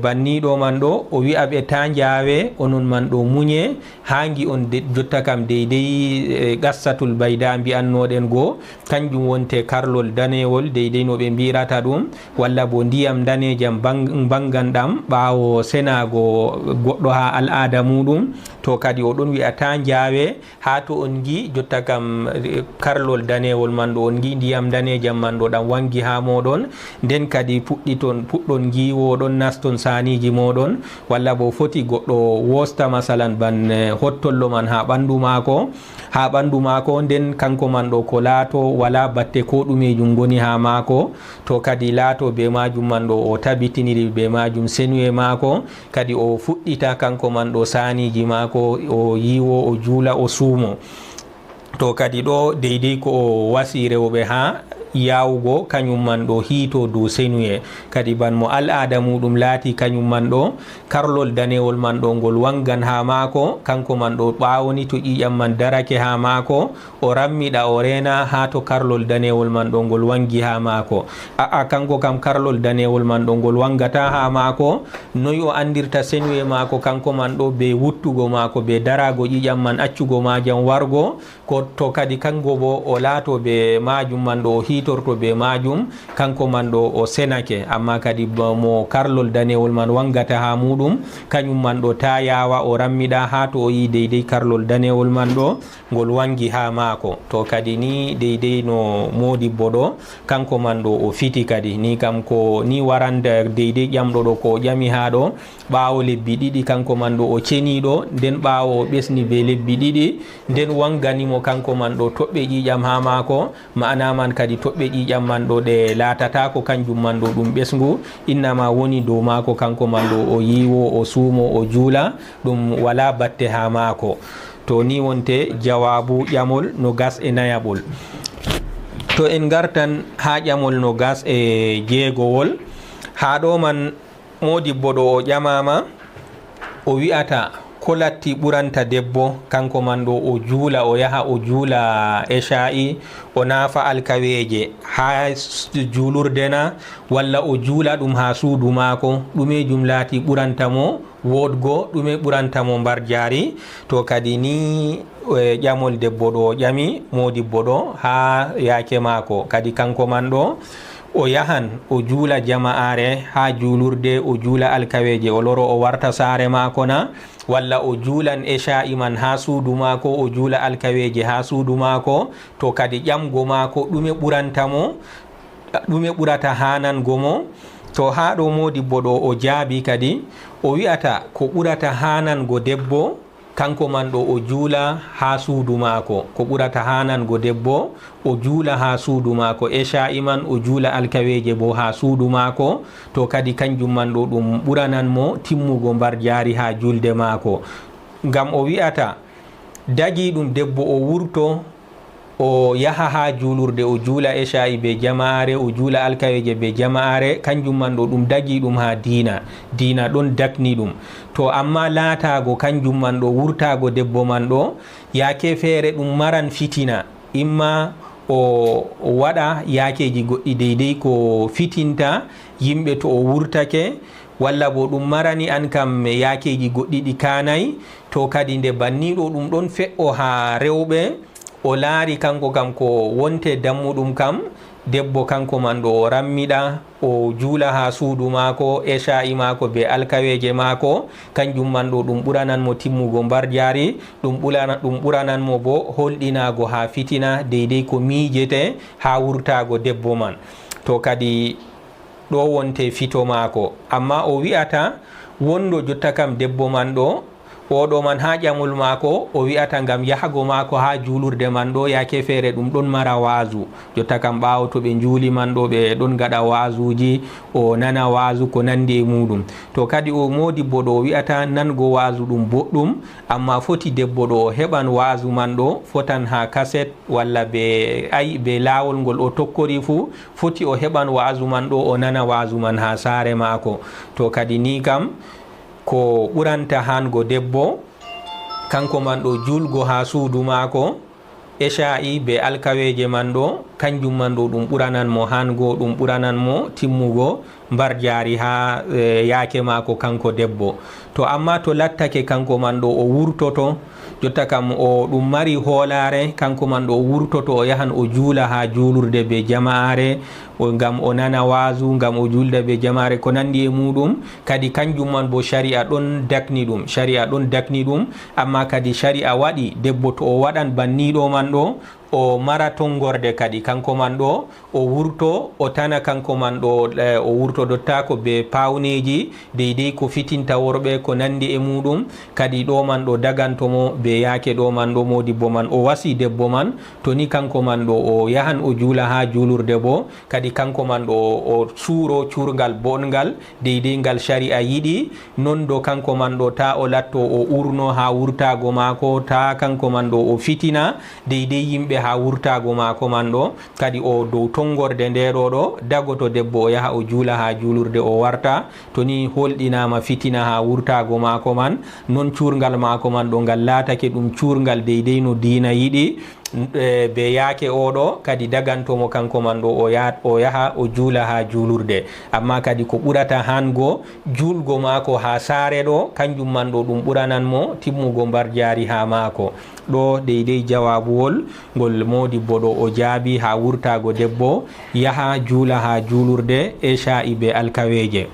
Speaker 1: banniɗo man ɗo, o wi'a ɓe ta jawe onon man ɗo muñe hangi on jotta kam deydey gassatul bayda mbi'annoɗen go, kanjum wonte karlol danewol deydey no ɓe mbirata ɗum, walla bo ndiyam danejam banganɗam ɓawo senago goɗɗo ha al'ada muɗum. to kadi o ɗon wi'a ta jawe ha to on gi jotta kam karlol danewol man ɗo on gi ndiyam danejam man ɗo ɗam wangi ha moɗon, nden kadi puɗɗon giwoɗon naston saniji moɗon, walla bo foti goɗɗo wosta masalan ban hottollo man ha ɓandu mako nden kanko man ɗo ko laato wala batte ko ɗumejum goni ha mako, to kadi laato be majum man ɗo o tabitiniri be majum senuye mako, kadi o fuɗɗita kanko man ɗo saniji mako, o yiwo o juula o suumo. to kadi ɗo deydey ko o wasi rewɓe ha yawugo kañum man ɗo hiito dow senuye. kadi ban mo al'ada muɗum laati kañum man ɗo karlol danewol man ɗo ngol wangan ha maako, kanko man ɗo ɓawoni to ƴiƴam man darake ha maako o rammiɗa o rena ha to karlol danewol man ɗo ngol wangi ha maako. kanko kam karlol danewol man ɗo ngol wangata ha maako, noyi o andirta senuye maako kanko man ɗo be wuttugo maako be darago ƴiƴam man accugo majam wargo, ko to kadi kanko bo o laato be majum man ɗo o hitorto be majum, kanko man ɗo o senake, amma kadi mo karlol danewol man wangata ha muɗum kañum man ɗo ta yawa o rammiɗa ha to o yi deydey karlol danewol man ɗo ngol wangi ha maako. to kadi ni deydey no modibbo ɗo kanko man ɗo o fiti, kadi ni kam ko ni waranda deydey ƴamɗo ɗo ko o ƴami ha ɗo ɓawo lebbi ɗiɗi kanko man ɗo o ceniɗo, nden ɓawo o ɓesni be lebbi ɗiɗi nden wanganimo kanko man ɗo toɓɓe ƴiƴam ha maako, ma'ana man kadi toɓɓe ƴiƴam man ɗo ɗe laatata ko kanjum man ɗo ɗum ɓesngu, innama woni dow maako kanko man ɗo o yiwo o suumo o juula, ɗum wala batte ha maako. to ni wonte jawabu ƴamol no gas e nayaɓol. to en gartan ha ƴamol no gas e jeegowol, ha ɗo man modibbo ɗo o ƴamama o wi'ata ko latti ɓuranta debbo kanko man ɗo o juula, o yaha o juula esha'i o naafa alkaweje ha juulurde na, walla o juula ɗum ha suudu maako, ɗumejum laati ɓuranta mo wodgo, ɗume ɓuranta mo mbar jaari. to kadi ni ƴamol debbo ɗo ƴami modibbo ɗo ha yaake maako, kadi kanko man ɗo o yahan o juula jama'are ha juulurde, o juula alkaweje, o loro o warta saare maako na, walla o juulan esha'i man ha suudu maako, o juula alkaweje ha suudu maako. to kadi ƴamgo maako ɗume ɓuranta mo, ɗume ɓurata hanango mo. to ha ɗo modibbo ɗo o jaabi, kadi o wi'ata ko ɓurata hanango debbo kanko man ɗo o juula ha suudu maako, ko ɓurata hanango debbo o juula ha suudu maako, isha'i man o juula alkaweje bo ha suudu maako, to kadi kanjum man ɗo ɗum ɓuranan mo timmugo mbar jaari ha julde maako. Ngam o wi'ata dagi ɗum debbo o wurto o yaha ha julurde o juula isha'i be jama'are, o juula alkaweje be jama'are, kanjum man ɗo ɗum dagi ɗum ha dina ɗon dakni ɗum. To amma laatago kanjum man ɗo wurtago debbo man ɗo yaake feere ɗum maran fitina, imma o waɗa yakeji goɗɗi deydey ko fitinta yimɓe to o wurtake, walla bo ɗum marani an kam yakeji goɗɗi ɗi kanay. To kadi nde banniɗo ɗum ɗon fe'o ha rewɓe, o laari kanko kam ko wonte dammuɗum kam debbo kanko man ɗo o rammiɗa o juula ha suudu maako, isha'i maako be alkaweje maako, kanjum man ɗo ɗum ɓuranan mo timmugo mbar jaari, ɗum ɓuranan mo bo holɗinago ha fitina deydey ko miijete ha wurtago debbo man. To kadi ɗo wonte fito maako. Amma o wi'ata wondo jotta kam debbo man ɗo oɗo man ha ƴamol maako o wi'ata ngam yahago maako ha juulurde man ɗo yaake feere ɗum ɗon mara waasu, jotta kam ɓaawo to ɓe juuli man ɗo ɓe ɗon gaɗa waasuji, o nana waasu ko nandi e muɗum. To kadi o modibbo ɗo o wi'ata nango waasu ɗum boɗɗum, amma foti debbo ɗo o heɓan waasu man ɗo, fotan ha kaset walla be laawol ngol o tokkori fu, foti o heɓan waasu man ɗo o nana waasu man ha saare maako. To kadi ni kam ko ɓuranta hango debbo kanko man ɗo julgo ha suudu maako, isha'i be alkaweje man ɗo, kanjum man ɗo ɗum ɓuranan mo hango, ɗum ɓuranan mo timmugo mbar jaari ha yaake maako kanko debbo. To amma to lattake kanko man ɗo o wurtoto, jotta kam o ɗum mari hoolare, kanko man ɗo o wurtoto o yahan o juula ha juulurde be jama'are, ngam o nana waasu, ngam o julda be jama'are ko nandi e muɗum, kadi kanjum man bo shari'a ɗon dakni ɗum, amma kadi shari'a waɗi debbo to o waɗan banniɗo man ɗo o mara tongorde kadi kanko man ɗo o wurto o tana kanko man ɗo o wurto dottako be pawneji deydey ko fitinta worɓe ko nandi e muɗum, kadi ɗo man ɗo dagantomo be yaake ɗo man ɗo modibbo man o wasi debbo man, to ni kanko man ɗo o yahan o juula ha juulurde bo kadi kanko man ɗo o suuro cuurgal bongal deydey ngal shari'a yiɗi, non do kanko man ɗo ta o latto o urno ha wurtago maako, ta kanko man ɗo o fitina deydey yimɓe ha wurtago maako man ɗo, kadi o dow tongorde ndeɗo ɗo dagoto debbo o yaha o juula ha juulurde o warta, to ni holɗinama fitina ha wurtago maako man, non cuurgal maako man ɗo ngal laatake ɗum cuurgal deydey no diina yiɗi, be yaake oɗo kadi dagantomo kanko man ɗo o yaha o juula ha juulurde. Amma kadi ko ɓurata hango julgo maako ha saare ɗo, kanjum man ɗo ɗum ɓuranan mo timmugo mbar jaari ha maako. ɗo deydey jawabuwol ngol modibbo ɗo o jaabi ha wurtago debbo yaha juula ha juulurde isha'i be alkaweje.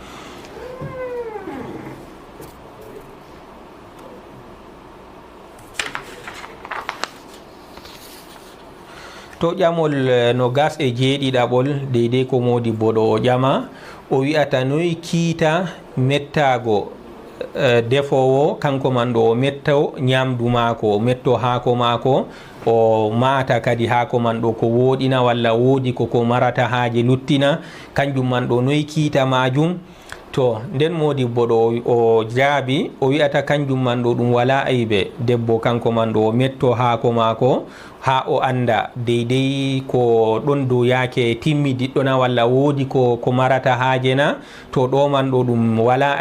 Speaker 1: To ƴamol no gas e jeeɗiɗaɓol deydey ko modibbo ɗo o ƴama, o wi'ata noy kiita mettago defowo kanko man ɗo o metto ñamdu maako, o metto haako maako, o maata kadi haako man ɗo ko woɗina walla woodi koko marata haaje luttina, kanjum man ɗo noy kiita majum. To nden modibbo ɗo o jaabi o wi'ata kanjum man ɗo ɗum wala aybe, debbo kanko man ɗo o metto haako maako ha o anda deydey ko ɗon dow yaake timmi diɗɗona walla woodi ko marata haaje na, to ɗo man ɗo ɗum wala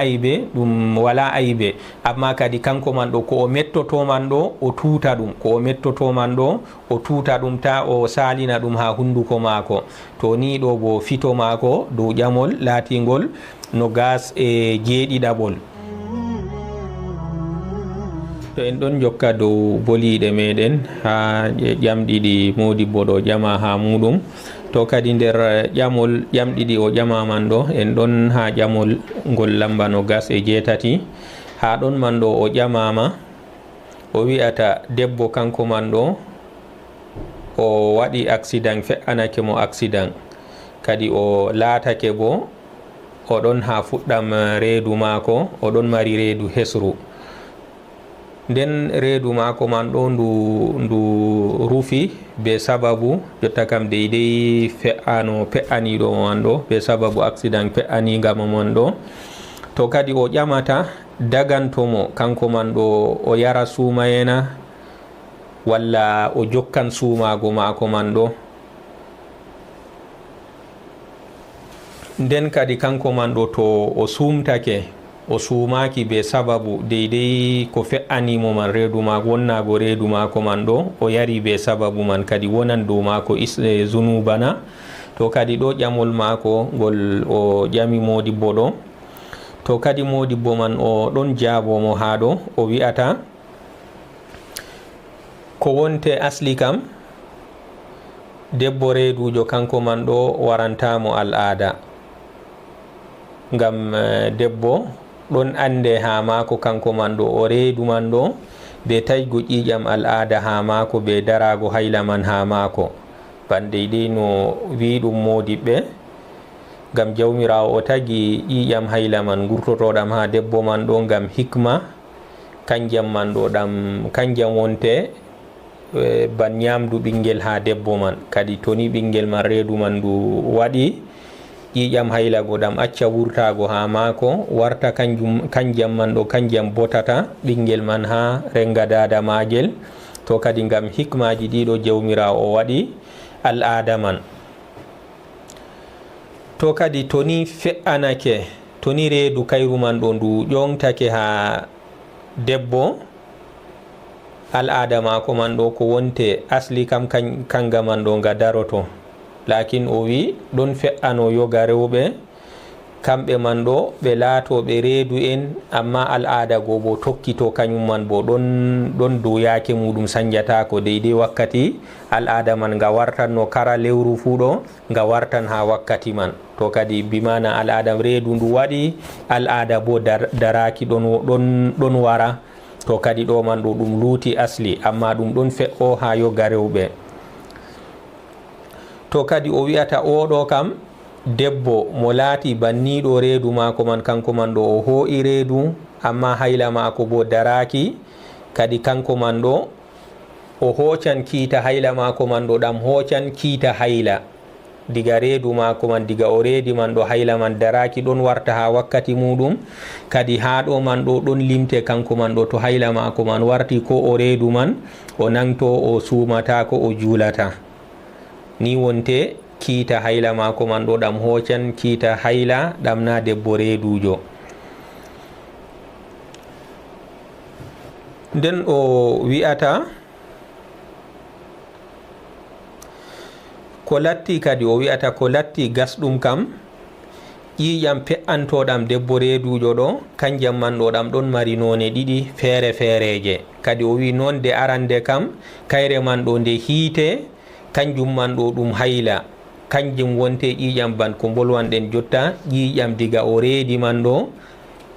Speaker 1: aybe, amma kadi kanko man ɗo ko o mettoto man ɗo o tuuta ɗum, ko o mettoto man ɗo o tuuta ɗum, ta o salina ɗum ha hunduko maako. To ni ɗo bo fito maako dow ƴamol laatingol no gas e jeeɗiɗaɓol. To en ɗon jokka dow boliɗe meɗen ha ƴamɗiɗi modibbo ɗo ƴama ha muɗum, to kadi nder ƴamɗiɗi o ƴama man ɗo en ɗon ha ƴamol ngol lamba no gas e jeetati, ha ɗon man ɗo o ƴamama o wi'ata debbo kanko man ɗo o waɗi accident, fe'anake mo accident, kadi o laatake bo oɗon ha fuɗɗam reedu maako, oɗon mari reedu hesru. nden reedu maako man ɗo ndu rufi be sababu jotta kam deydey fe'ano pe'aniɗo man ɗo be sababu accident pe'anigama man ɗo. To kadi o ƴamata dagantomo kanko man ɗo o yara suumayena walla o jokkan suumago maako man ɗo. Nden kadi kanko man ɗo to o sumtake o suumaki be sababu deydey ko fe'animo man reedu maako wonnago reedu maako man ɗo o yari be sababu man kadi wonan dow maako zunubana. To kadi ɗo ƴamol maako ngol o ƴami modibbo ɗo, to kadi modibbo man o ɗon jaabomo ha ɗo o wi'ata ko wonte asli kam debbo reedujo kanko man ɗo warantamo al'ada, ngam debbo ɗon ande ha mako kanko man ɗo o reedu man ɗo be taygo ƴiƴam al'ada ha mako be darago hayla man ha mako bandeydey no wi ɗum modibɓe, ngam jawmirawo o tagi ƴiƴam hayla man gurtotoɗam ha debbo man ɗo ngam hikma kanjam man ɗo ɗam kanjam wonte ban ñamdu ɓinguel ha debbo man. Kadi toni ɓinguel man reedu man ndu waɗi ƴiƴam haylago ɗam acca wurtago ha mako warta kanjam man ɗo kanjam botata ɓinguel man ha renga dada magel. To kadi ngam hikmaji ɗiɗo jawmirawo o waɗi al'ada man. To kadi toni fe'anake toni reedu kayru man ɗo ndu ƴontake ha debbo al'ada mako man ɗo ko wonte asli kam kanga man ɗo nga daroto, lakin o wi ɗon fe'ano yoga rewɓe kamɓe man ɗo ɓe laatoɓe reedu en amma al'ada go bo tokkito kañum man bo ɗon dow yaake muɗum sanjatako deydey wakkati al'ada man nga wartan no kara lewru fu ɗo nga wartan ha wakkati man. To kadi bimana al'ada reedu ndu waɗi al'ada bo daraki ɗon wara. To kadi ɗo man ɗo ɗum luuti asli amma ɗum ɗon fe'o ha yoga rewɓe. To kadi o wi'ata oɗo kam debbo mo laati banniɗo reedu mako man kanko man ɗo o hoo'i reedu amma hayla mako bo daraki, kadi kanko man ɗo o hoocan kiita hayla mako man ɗo ɗam hoocan kiita hayla diga reedu mako man diga o reedi man ɗo hayla man daraki ɗon warta ha wakkati muɗum. Kadi ha ɗo man ɗo ɗon limte kanko man ɗo to hayla mako man warti ko o reedu man o nangto o suumata ko o juulata ni wonte kiita hayla mako man ɗo ɗam hoocan kiita hayla ɗam na debbo reedujo. Nden o wi'ata ko latti kadi o wi'ata ko latti gasɗum kam ƴiƴam pe'antoɗam debbo reedujo ɗo kanjam man ɗo ɗam ɗon mari none ɗiɗi feere feereje. Kadi o wi noon de arande kam kayre man ɗo nde hiite kanjum man ɗo ɗum hayla kanjum wonte ƴiƴam ban ko bolwanɗen jotta ƴiƴam diga o reedi man ɗo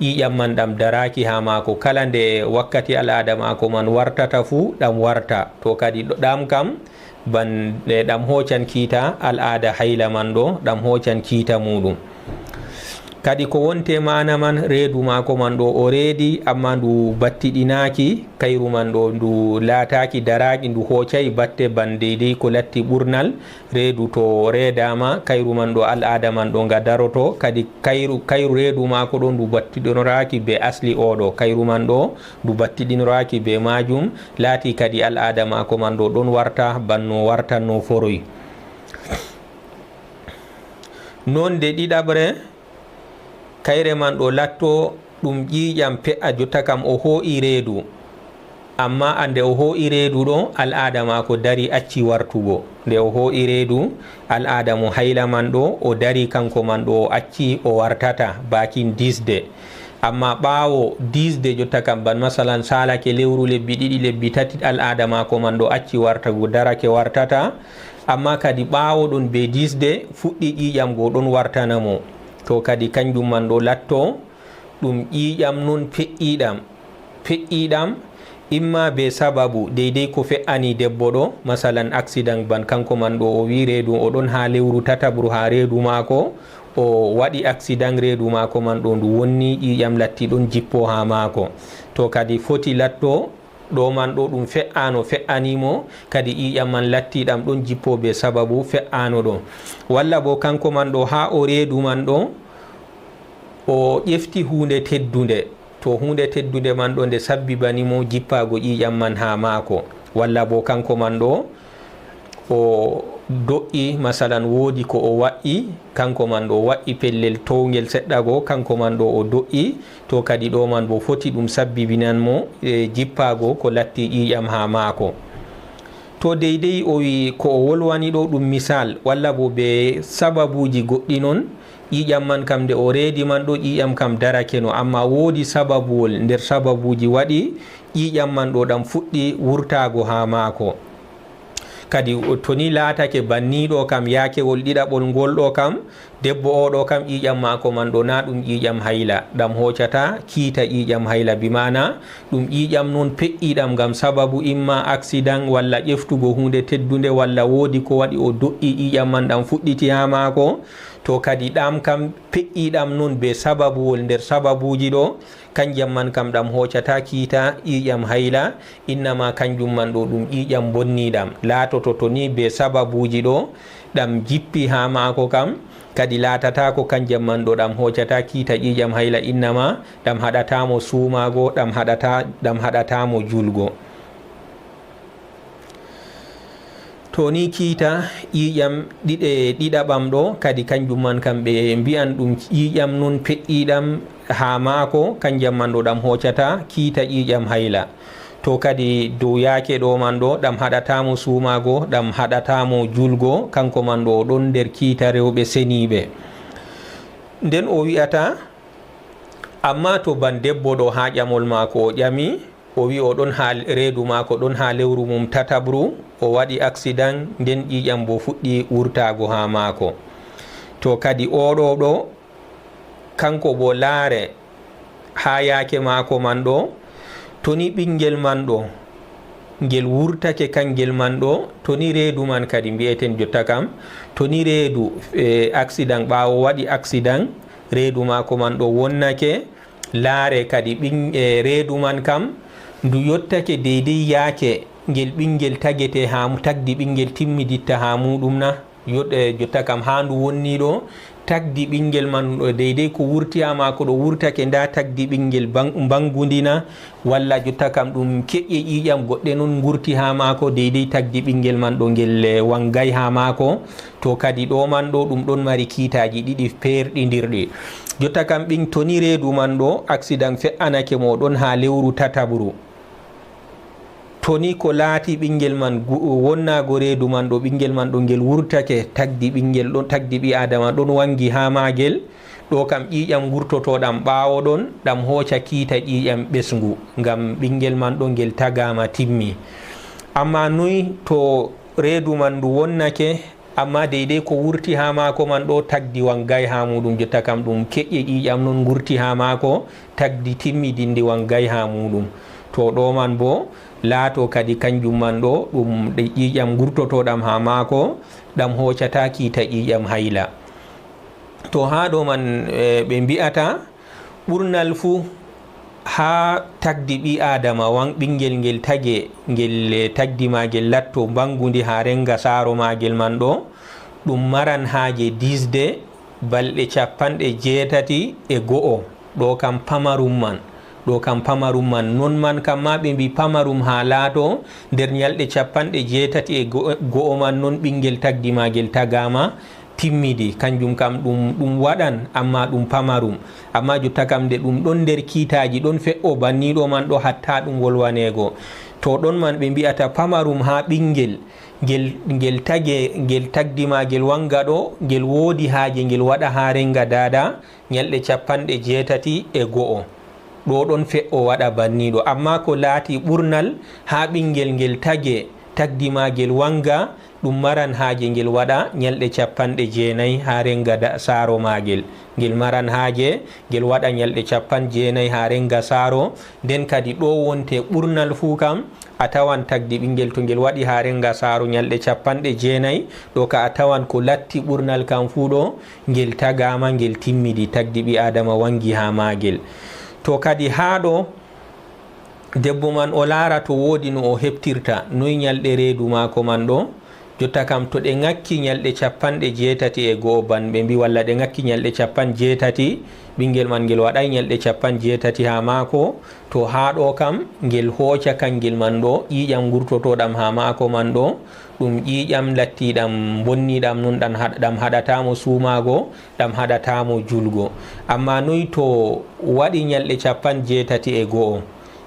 Speaker 1: ƴiƴam man ɗam daraki ha mako kala nde wakkati al'ada mako man wartata fu ɗam warta. To kadi ɗam kam ban ɗam hoocan kiita al'ada hayla man ɗo ɗam hoocan kiita muɗum. Kadi ko wonte mana man reedu mako man ɗo o reedi amma ndu battiɗinaki kayru man ɗo ndu laataki daraki ndu hoocay batte ban deydey ko latti ɓurnal reedu to reedama kayru man ɗo al'ada man ɗo nga daroto. Kadi kayru reedu mako ɗo ndu battiɗinoraki be asli oɗo kayru man ɗo ndu battiɗinoraki be majum laati kadi al'ada mako man ɗo ɗon warta banno wartanno foroy. Non de ɗiɗaɓre kayre man ɗo latto ɗum ƴiƴam pe'a jotta kam o hoo'i reedu amma ande o hoo'i reedu ɗo al'ada mako dari acci wartugo. Nde o hoo'i reedu al'ada mo hayla man ɗo o dari kanko man ɗo o acci o wartata bakin disde, amma ɓaawo disde jotta kam ban masalan salake lewru lebbi ɗiɗi lebbi tati al'ada mako man ɗo acci wartago darake wartata, amma kadi ɓaawo ɗon be disde fuɗɗi ƴiƴam go ɗon wartanamo. To kadi kanjum man ɗo latto ɗum ƴiƴam nun fe'iɗam imma be sababu deydey ko fe'ani debbo ɗo masalan accident ban kanko man ɗo o wi reedu o ɗon ha lewru tatabru ha reedu mako o waɗi accident reedu maako man ɗo ndu wonni ƴiƴam latti ɗon jippo ha maako. To kadi foti latto ɗo man ɗo ɗum fe'ano fe'animo kadi ƴiƴam man lattiɗam ɗon jippo be sababu fe'ano ɗo. Walla bo kanko man ɗo ha o reedu man ɗo o ƴefti hunde teddunde, to hunde teddunde man ɗo nde sabbibanimo jippago ƴiƴam man ha maako. Walla bo kanko man ɗo o do'i masalan woodi ko o wa'i, kanko man ɗo wa'i pellel towgel seɗɗa go, kanko man ɗo o do'i, to kadi ɗo man bo foti ɗum sabbibinanmo jippago ko latti ƴiƴam ha maako. To deydey o wi ko o wolwani ɗo ɗum misal walla bo be sababuji goɗɗi noon, ƴiƴam man kam nde o reedi man ɗo ƴiƴam kam darake no, amma woodi sababuwol nder sababuji waɗi ƴiƴam man ɗo ɗam fuɗɗi wurtago ha maako. Kadi to ni laatake banniɗo kam yakewol ɗiɗaɓol ngol ɗo kam debbo oɗo kam ƴiƴam maako man ɗo na ɗum ƴiƴam hayla, ɗam hoccata kiita ƴiƴam hayla, bimana ɗum ƴiƴam noon peƴƴiɗam ngam sababu imma accident walla ƴeftugo hunde teddunde walla woodi ko waɗi o do'i ƴiƴam man ɗam fuɗɗiti ha maako. To kadi ɗam kam peƴƴiɗam noon be sababuwol nder sababuji ɗo, kanjam man kam ɗam hoccata kiita ƴiƴam hayla, innama kanjum man ɗo ɗum ƴiƴam bonniɗam. Laatoto to ni be sababuji ɗo ɗam jippi ha maako kam kadi laatata ko kanjam man ɗo ɗam hoccata kiita ƴiƴam hayla, innama ɗam haɗatamo suumago, ɗam haɗatamo julgo. To ni kiita ƴiƴam ɗiɗaɓam ɗo kadi kanjum man kam ɓe mbiyan ɗum ƴiƴam nun peƴƴiɗam ha maako, kanjam man ɗo ɗam hoccata kiita ƴiƴam hayla. To kadi dow yaake ɗo man ɗo ɗam haɗatamo suumago, ɗam haɗatamo julgo, kanko man ɗo ɗon nder kiita rewɓe seniɓe. Nden o wi'ata amma to ban debbo ɗo ha ƴamol maako o ƴami, o wi o ɗon ha reedu maako ɗon ha lewru mum tatabru, o waɗi accident nden ƴiƴam bo fuɗɗi wurtago ha maako. To kadi oɗo ɗo kanko bo laare ha yaake maako man ɗo, to ni ɓingel man ɗo ngel wurtake kangel man ɗo, to ni reedu man kadi mbiyeten jotta kam, to ni reedu accident ɓawo waɗi accident reedu maako man ɗo wonnake, laare kadi reedu man kam ndu yottake deydey yaake ngel ɓingel tagete tagdi ɓingel timmiditta ha muɗum na, jotta kam ha ndu wonni ɗo tagdi ɓingel man deydey ko wurti ha maako ɗo wurtake nda tagdi ɓingel bangudina, walla jotta kam ɗum keƴƴe ƴiƴam goɗɗe noon gurti ha maako deydey tagdi ɓingel man ɗo ngel wangay ha maako. To kadi ɗo man ɗo ɗum ɗon mari kiitaji ɗiɗi perɗidirɗi. Jotta kam to ni reedu man ɗo accident fe'anake mo ɗon ha lewru tatabru, to ni ko laati ɓingel man wonnago reedu man ɗo ɓingel man ɗo ngel wurtake tagdi ɓingel ɗon tagdi ɓi adama ɗon wangi ha magel ɗo kam ƴiƴam gurtotoɗam ɓawo ɗon ɗam hocca kiita ƴiƴam ɓesgu ngam ɓingel man ɗo ngel tagama timmi. Amma noyi to reedu man ndu wonnake amma deydey ko wurti ha maako man ɗo tagdi wangay ha muɗum, jotta kam ɗum keƴƴe ƴiƴam noon gurti ha maako tagdi timmidinde wangay ha muɗum. To ɗo man bo laato kadi kanjum man ɗo ɗum ƴiƴam gurtotoɗam ha maako ɗam hoccata kiita ƴiƴam hayla. To ha ɗo man ɓe mbi'ata ɓurnal fuu ha tagdi ɓi adama ɓingel ngel tage ngel tagdi magel latto bangundi ha renga saaro magel man ɗo, ɗum maran haaje disde balɗe 87 ɗo kam pamarum man, ɗo kam pamarum man, non man kam ma ɓe mbi pamarum ha laato nder ñalɗe 87 man non ɓingel tagdi magel tagama timmidi, kanjum kam ɗum waɗan amma ɗum pamarum. Amma jotta kam nde ɗum ɗon nder kiitaji ɗon fe'o banniɗo man ɗo hatta ɗum wolwanego, to ɗon man ɓe mbi'ata pamarum ha ɓingel ngel tagdi magel wanga ɗo ngel woodi haaje ngel waɗa ha renga dada ñalɗe 81 ɗo ɗon fe'o waɗa banniɗo. Amma ko laati ɓurnal ha ɓingel ngel tage
Speaker 2: tagdi magel wanga ɗum maran haaje ngel waɗa ñalɗe 90 ha renga saaro magel. Ngel maran haaje ngel waɗa ñalɗe 90 ha renga saaro. Nden kadi ɗo wonte ɓurnal fuu kam a tawan tagdi ɓingel to ngel waɗi ha renga saaro ñalɗe 90 ɗo ka a tawan ko latti ɓurnal kam fuu ɗo ngel tagama ngel timmidi tagdi ɓi adama wangi ha magel. To kadi ha ɗo debbo man o laara to woodi no o heɓtirta noy ñalɗe reedu maako man ɗo. Jotta kam to ɗe ŋakki ñalɗe 81 ban ɓe mbi walla ɗe ŋakki ñalɗe 80 ɓingel man ngel waɗay ñalɗe 80 ha maako, to ha ɗo kam ngel hooca kangel man ɗo ƴiƴam gurtotoɗam ha maako man ɗo ɗum ƴiƴam lattiɗam bonniɗam nun ɗam haɗatamo suumago, ɗam haɗatamo julgo. Amma noy to waɗi ñalɗe 81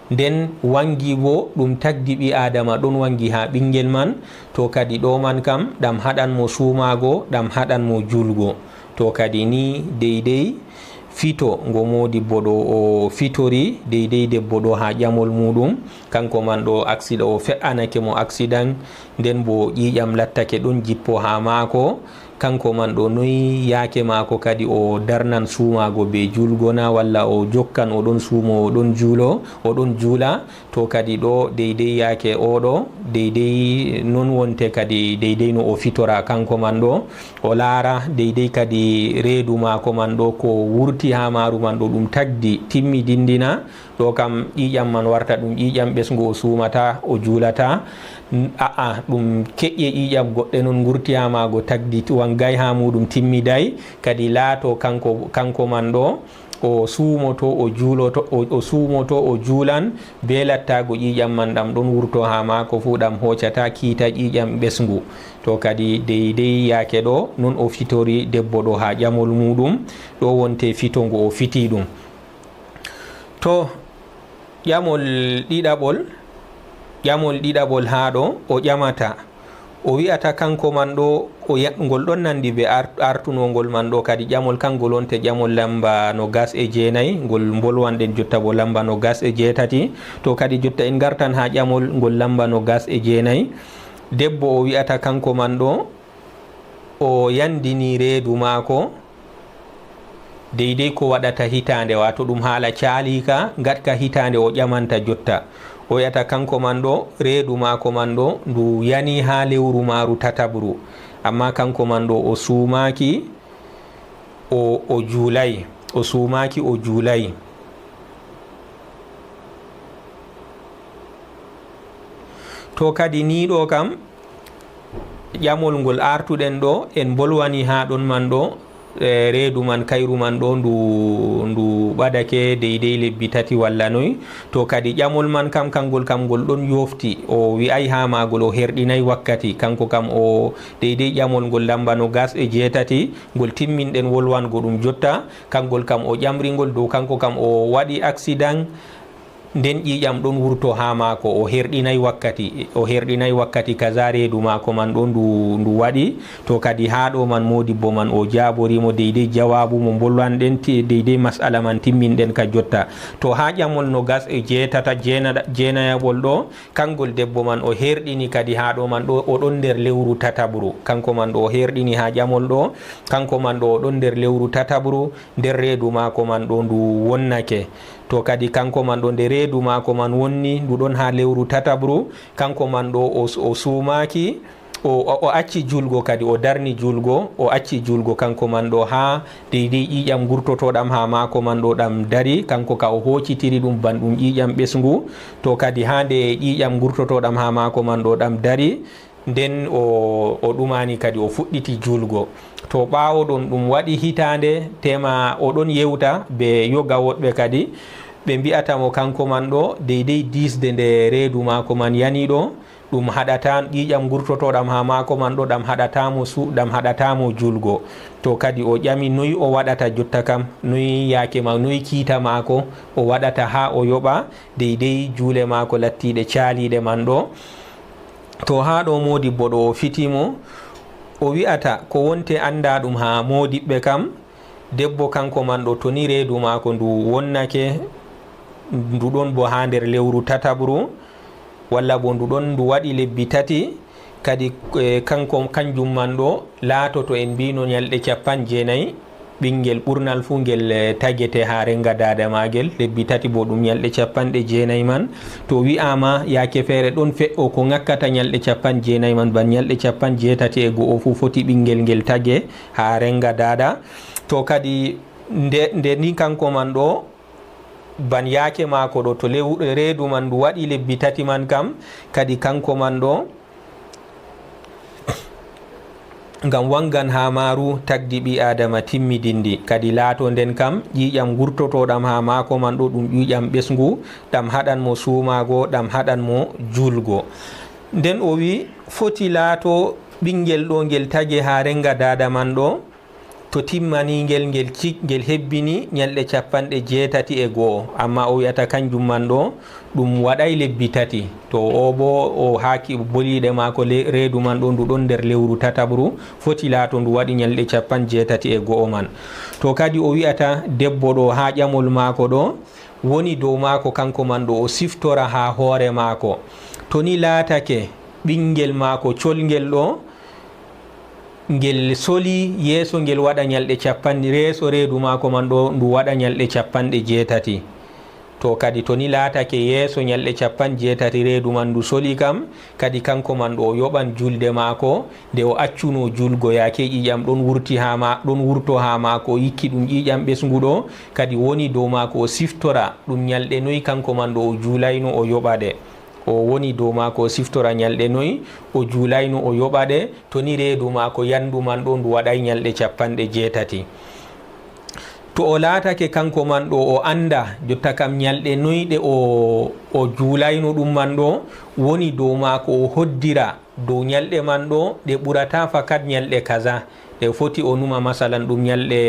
Speaker 2: nden wangi bo ɗum tagdi ɓi adama ɗon wangi ha ɓingel man, to kadi ɗo man kam ɗam haɗan mo suumago, ɗam haɗan mo julgo. To kadi ni deydey fito ngo modibbo ɗo o fitori deydey debbo ɗo ha ƴamol muɗum, kanko man ɗo accident o fe'anake mo accident, nden bo ƴiƴam lattake ɗon jippo ha maako. Kanko man ɗo noyi yaake maako kadi o darnan suumago be julgona walla o jokkan o ɗon suumo o ɗon juulo o ɗon juula. To kadi ɗo deydey yaake oɗo deydey non wonte kadi deydey no o fitora kanko man ɗo o laara deydey kadi reedu maako man ɗo ko wurti ha maaru man ɗo ɗum tagdi timmi dindina. ɗo kam ƴiƴam man warta ɗum ƴiƴam ɓesngu o suumata o juulata, ɗum keƴƴe ƴiƴam goɗɗe noon gurti ha maago tagdi wangay ha muɗum timmiday, kadi laato kanko man ɗo o suumoto o juuloto o suumoto o juulan be lattago ƴiƴam man ɗam ɗon wurto ha maako fu ɗam hoccata kiita ƴiƴam ɓesngu. To kadi deydey yaake ɗo non o fitori debbo ɗo ha ƴamol muɗum, ɗo wonte fitongo o fiti ɗum. To ƴamol ɗiɗaɓol ha ɗo o ƴamata o wi'ata kanko man ɗo ngol ɗon nandi be artunogol man ɗo kadi ƴamol kangol wonte ƴamol lamba 29 ngol bolwanɗen jotta bo lamba 28. To kadi jotta en gartan ha ƴamol ngol lamba 29, debbo o wi'ata kanko man ɗo o yandini reedu maako deydey ko waɗata hitande, wato ɗum haala caalika gatka hitande o ƴamanta jotta. O wi'ata kanko man ɗo reedu maako man ɗo ndu yani ha lewru maaru tatabru, amma kanko man ɗo o suumaki o juulay, o suumaki o juulay. To kadi ni ɗo kam ƴamol ngol artuɗen ɗo en bolwani ha ɗon man ɗo reedu man kayru man ɗo ndu ɓadake deydey lebbi 3 walla noy. To kadi ƴamol man kam kangol ɗon yofti o wi'ay ha magol o herɗinay wakkati, kanko kam o deydey ƴamol ngol lamba 28 ngol timminɗen wolwango ɗum jotta, kangol kam o ƴamringol dow kanko kam o waɗi accident nden ƴiƴam ɗon wurto ha maako o herɗinay wakkati kaza reedu maako man ɗo ndu waɗi. To kadi ha ɗo man modibbo man o jaborimo deydey jawabu mo bolwanɗen deydey masala man timminɗen ka jotta. To ha ƴamol 29 ɗo kangol debbo man o herɗini kadi ha ɗo man ɗo o ɗon nder lewru tatabru, kanko man ɗo o herɗini ha ƴamol ɗo, kanko man ɗo o ɗon nder lewru tatabru nder reedu maako man ɗo ndu wonnake. To kadi kanko man ɗo nde reedu maako man wonni ndu ɗon ha lewru tatabru, kanko man ɗo o suumaki o acci julgo, kadi o darni julgo, o acci julgo kanko man ɗo ha deydey ƴiƴam gurtotoɗam ha maako man ɗo ɗam dari, kanko ka o hoccitiri ɗum ban ɗum ƴiƴam ɓesngu. To kadi ha nde ƴiƴam gurtotoɗam ha maako man ɗo ɗam dari nden o ɗumani kadi o fuɗɗiti julgo. To ɓawo ɗon ɗum waɗi hitande tema o ɗon yewta be yoga woɗɓe kadi ɓe mbi'atamo kanko man ɗo deydey disde nde reedu maako man yani ɗo ɗum haɗata ƴiƴam gurtotoɗam ha maako man ɗo ɗam haɗatamo julgo. To kadi o ƴami noyi o waɗata jotta kam, noyi yaake ma noyi kiita maako o waɗata ha o yoɓa deydey juule maako lattiɗe caaliɗe man ɗo. To ha ɗo modibbo ɗo o fitimo o wi'ata ko wonte anda ɗum ha modiɓɓe kam, debbo kanko man ɗo to ni reedu maako ndu wonnake ndu ɗon bo ha nder lewru tatabru, walla bo ndu ɗon ndu waɗi lebbi tati kadi kanjum man ɗo laatoto en mbino ñalɗe 9 ɓinguel ɓurnal fu ngel tagete ha renga dada magel. lebbi tati bo ɗum ñalɗe 9 man. to wi'ama yake feere ɗon fe'o ko ngakkata ñalɗe 9 man ban ñalɗe 8 fu foti ɓinguel ngel tage ha renga dada. to kadi nde ni kanko man ɗo ban yake mako ɗo to reedu man ndu waɗi lebbi tati man kam kadi kanko man ɗo ngam wangan ha maru tagdi ɓi adama timmidindi kadi laato nden kam ƴiƴam gurtotoɗam ha mako man ɗo ɗum ƴiƴam ɓesgu ɗam haɗan mo sumago ɗam haɗan mo julgo. nden o wi foti laato ɓinguel ɗo ngel tage ha renga dada man ɗo to timmaningel ngel hebbini ñalɗe 81, amma o wiyata kanjum man ɗo ɗum waɗay lebbi tati. to o bo o haaki boliɗe mako reedu man ɗo ndu ɗon nder lewru tatabru foti laato ndu waɗi ñalɗe 81 man. to kadi o wiyata debbo ɗo ha ƴamol mako ɗo woni dow mako kanko man ɗo o siftora ha hoore mako. to ni laatake ɓinguel mako colngel ɗo ngel soli yeeso ngel waɗa ñalɗe 90 reeso reedu mako man ɗo ndu waɗa ñalɗe 80. to kadi to ni laatake yeeso ñalɗe 80 reedu man ndu soli kam kadi kanko man ɗo o yoɓan julde mako nde o accuno julgo yake ƴiƴam ɗon wurto ha mako o yikki ɗum ƴiƴam ɓesgu ɗo kadi woni dow mako o siftora ɗum ñalɗe noyi kanko man ɗo o juulayno o yoɓaɗe. o woni dow mako o siftora ñalɗe noyi o juulayno o yoɓaɗe to ni reedu mako yandu man ɗo ndu waɗay ñalɗe 80. to o laatake kanko man ɗo o anda jotta kam ñalɗe noyɗe o juulayno ɗum man ɗo woni dow mako o hoddira dow ñalɗe man ɗo ɗe ɓurata fakat ñalɗe kaza ɗe foti o numa masalan ɗum ñalɗe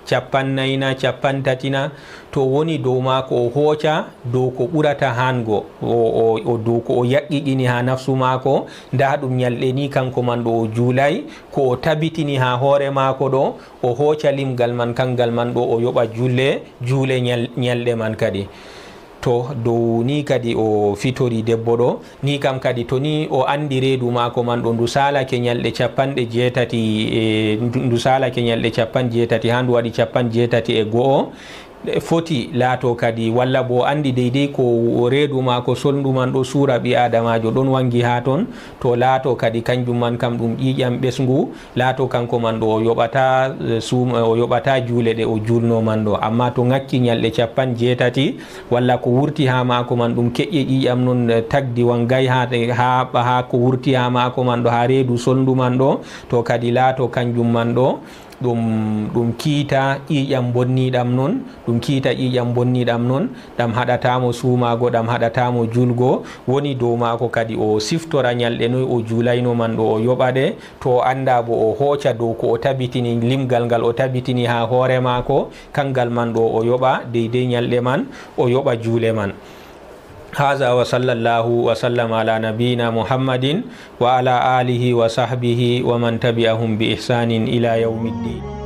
Speaker 2: 40 30 to woni dow mako o hooca dow ko ɓurata hango o dow ko o yaqiqini ha nafsu mako nda ɗum ñalɗe ni kanko man ɗo o juulay ko o tabitini ha hoore mako ɗo o hooca limgal man kangal man ɗo o yoɓa juule ñalɗe man kadi. to dow ni kadi o fitori debbo ɗo ni kam kadi to ni o andi reedu mako man ɗo ndu salake ñalɗe 80 ndu salake ñalɗe 80 ha ndu waɗi 81 foti laato kadi walla bo andi deydey ko reedu mako solndu man ɗo suura ɓi adamajo ɗon wangi ha ton to laato kadi kanjum man kam ɗum ƴiƴam ɓesgu laato kanko man ɗo o yoɓata juule ɗe o julno man ɗo. amma to ngakki ñalɗe 80 walla ko wurti ha mako man ɗum keƴƴe ƴiƴam non tagdi wangay ha ko wurti ha mako man ɗo ha reedu solndu man ɗo to kadi laato kanjum man ɗo ɗum kiita ƴiƴam bonniɗam non ɗam haɗatamo sumago ɗam haɗatamo julgo woni dow mako kadi o siftora ñalɗe noyi o juulayno man ɗo o yoɓaɗe to o anda bo o hooca dow ko o tabitini limgal ngal o tabitini ha hoore mako kangal man ɗo o yoɓa deydey ñalɗe man o yoɓa juule man. هذا وصلى الله وسلم على نبينا محمد وعلى آله وصحبه ومن تبعهم بإحسان إلى يوم الدين.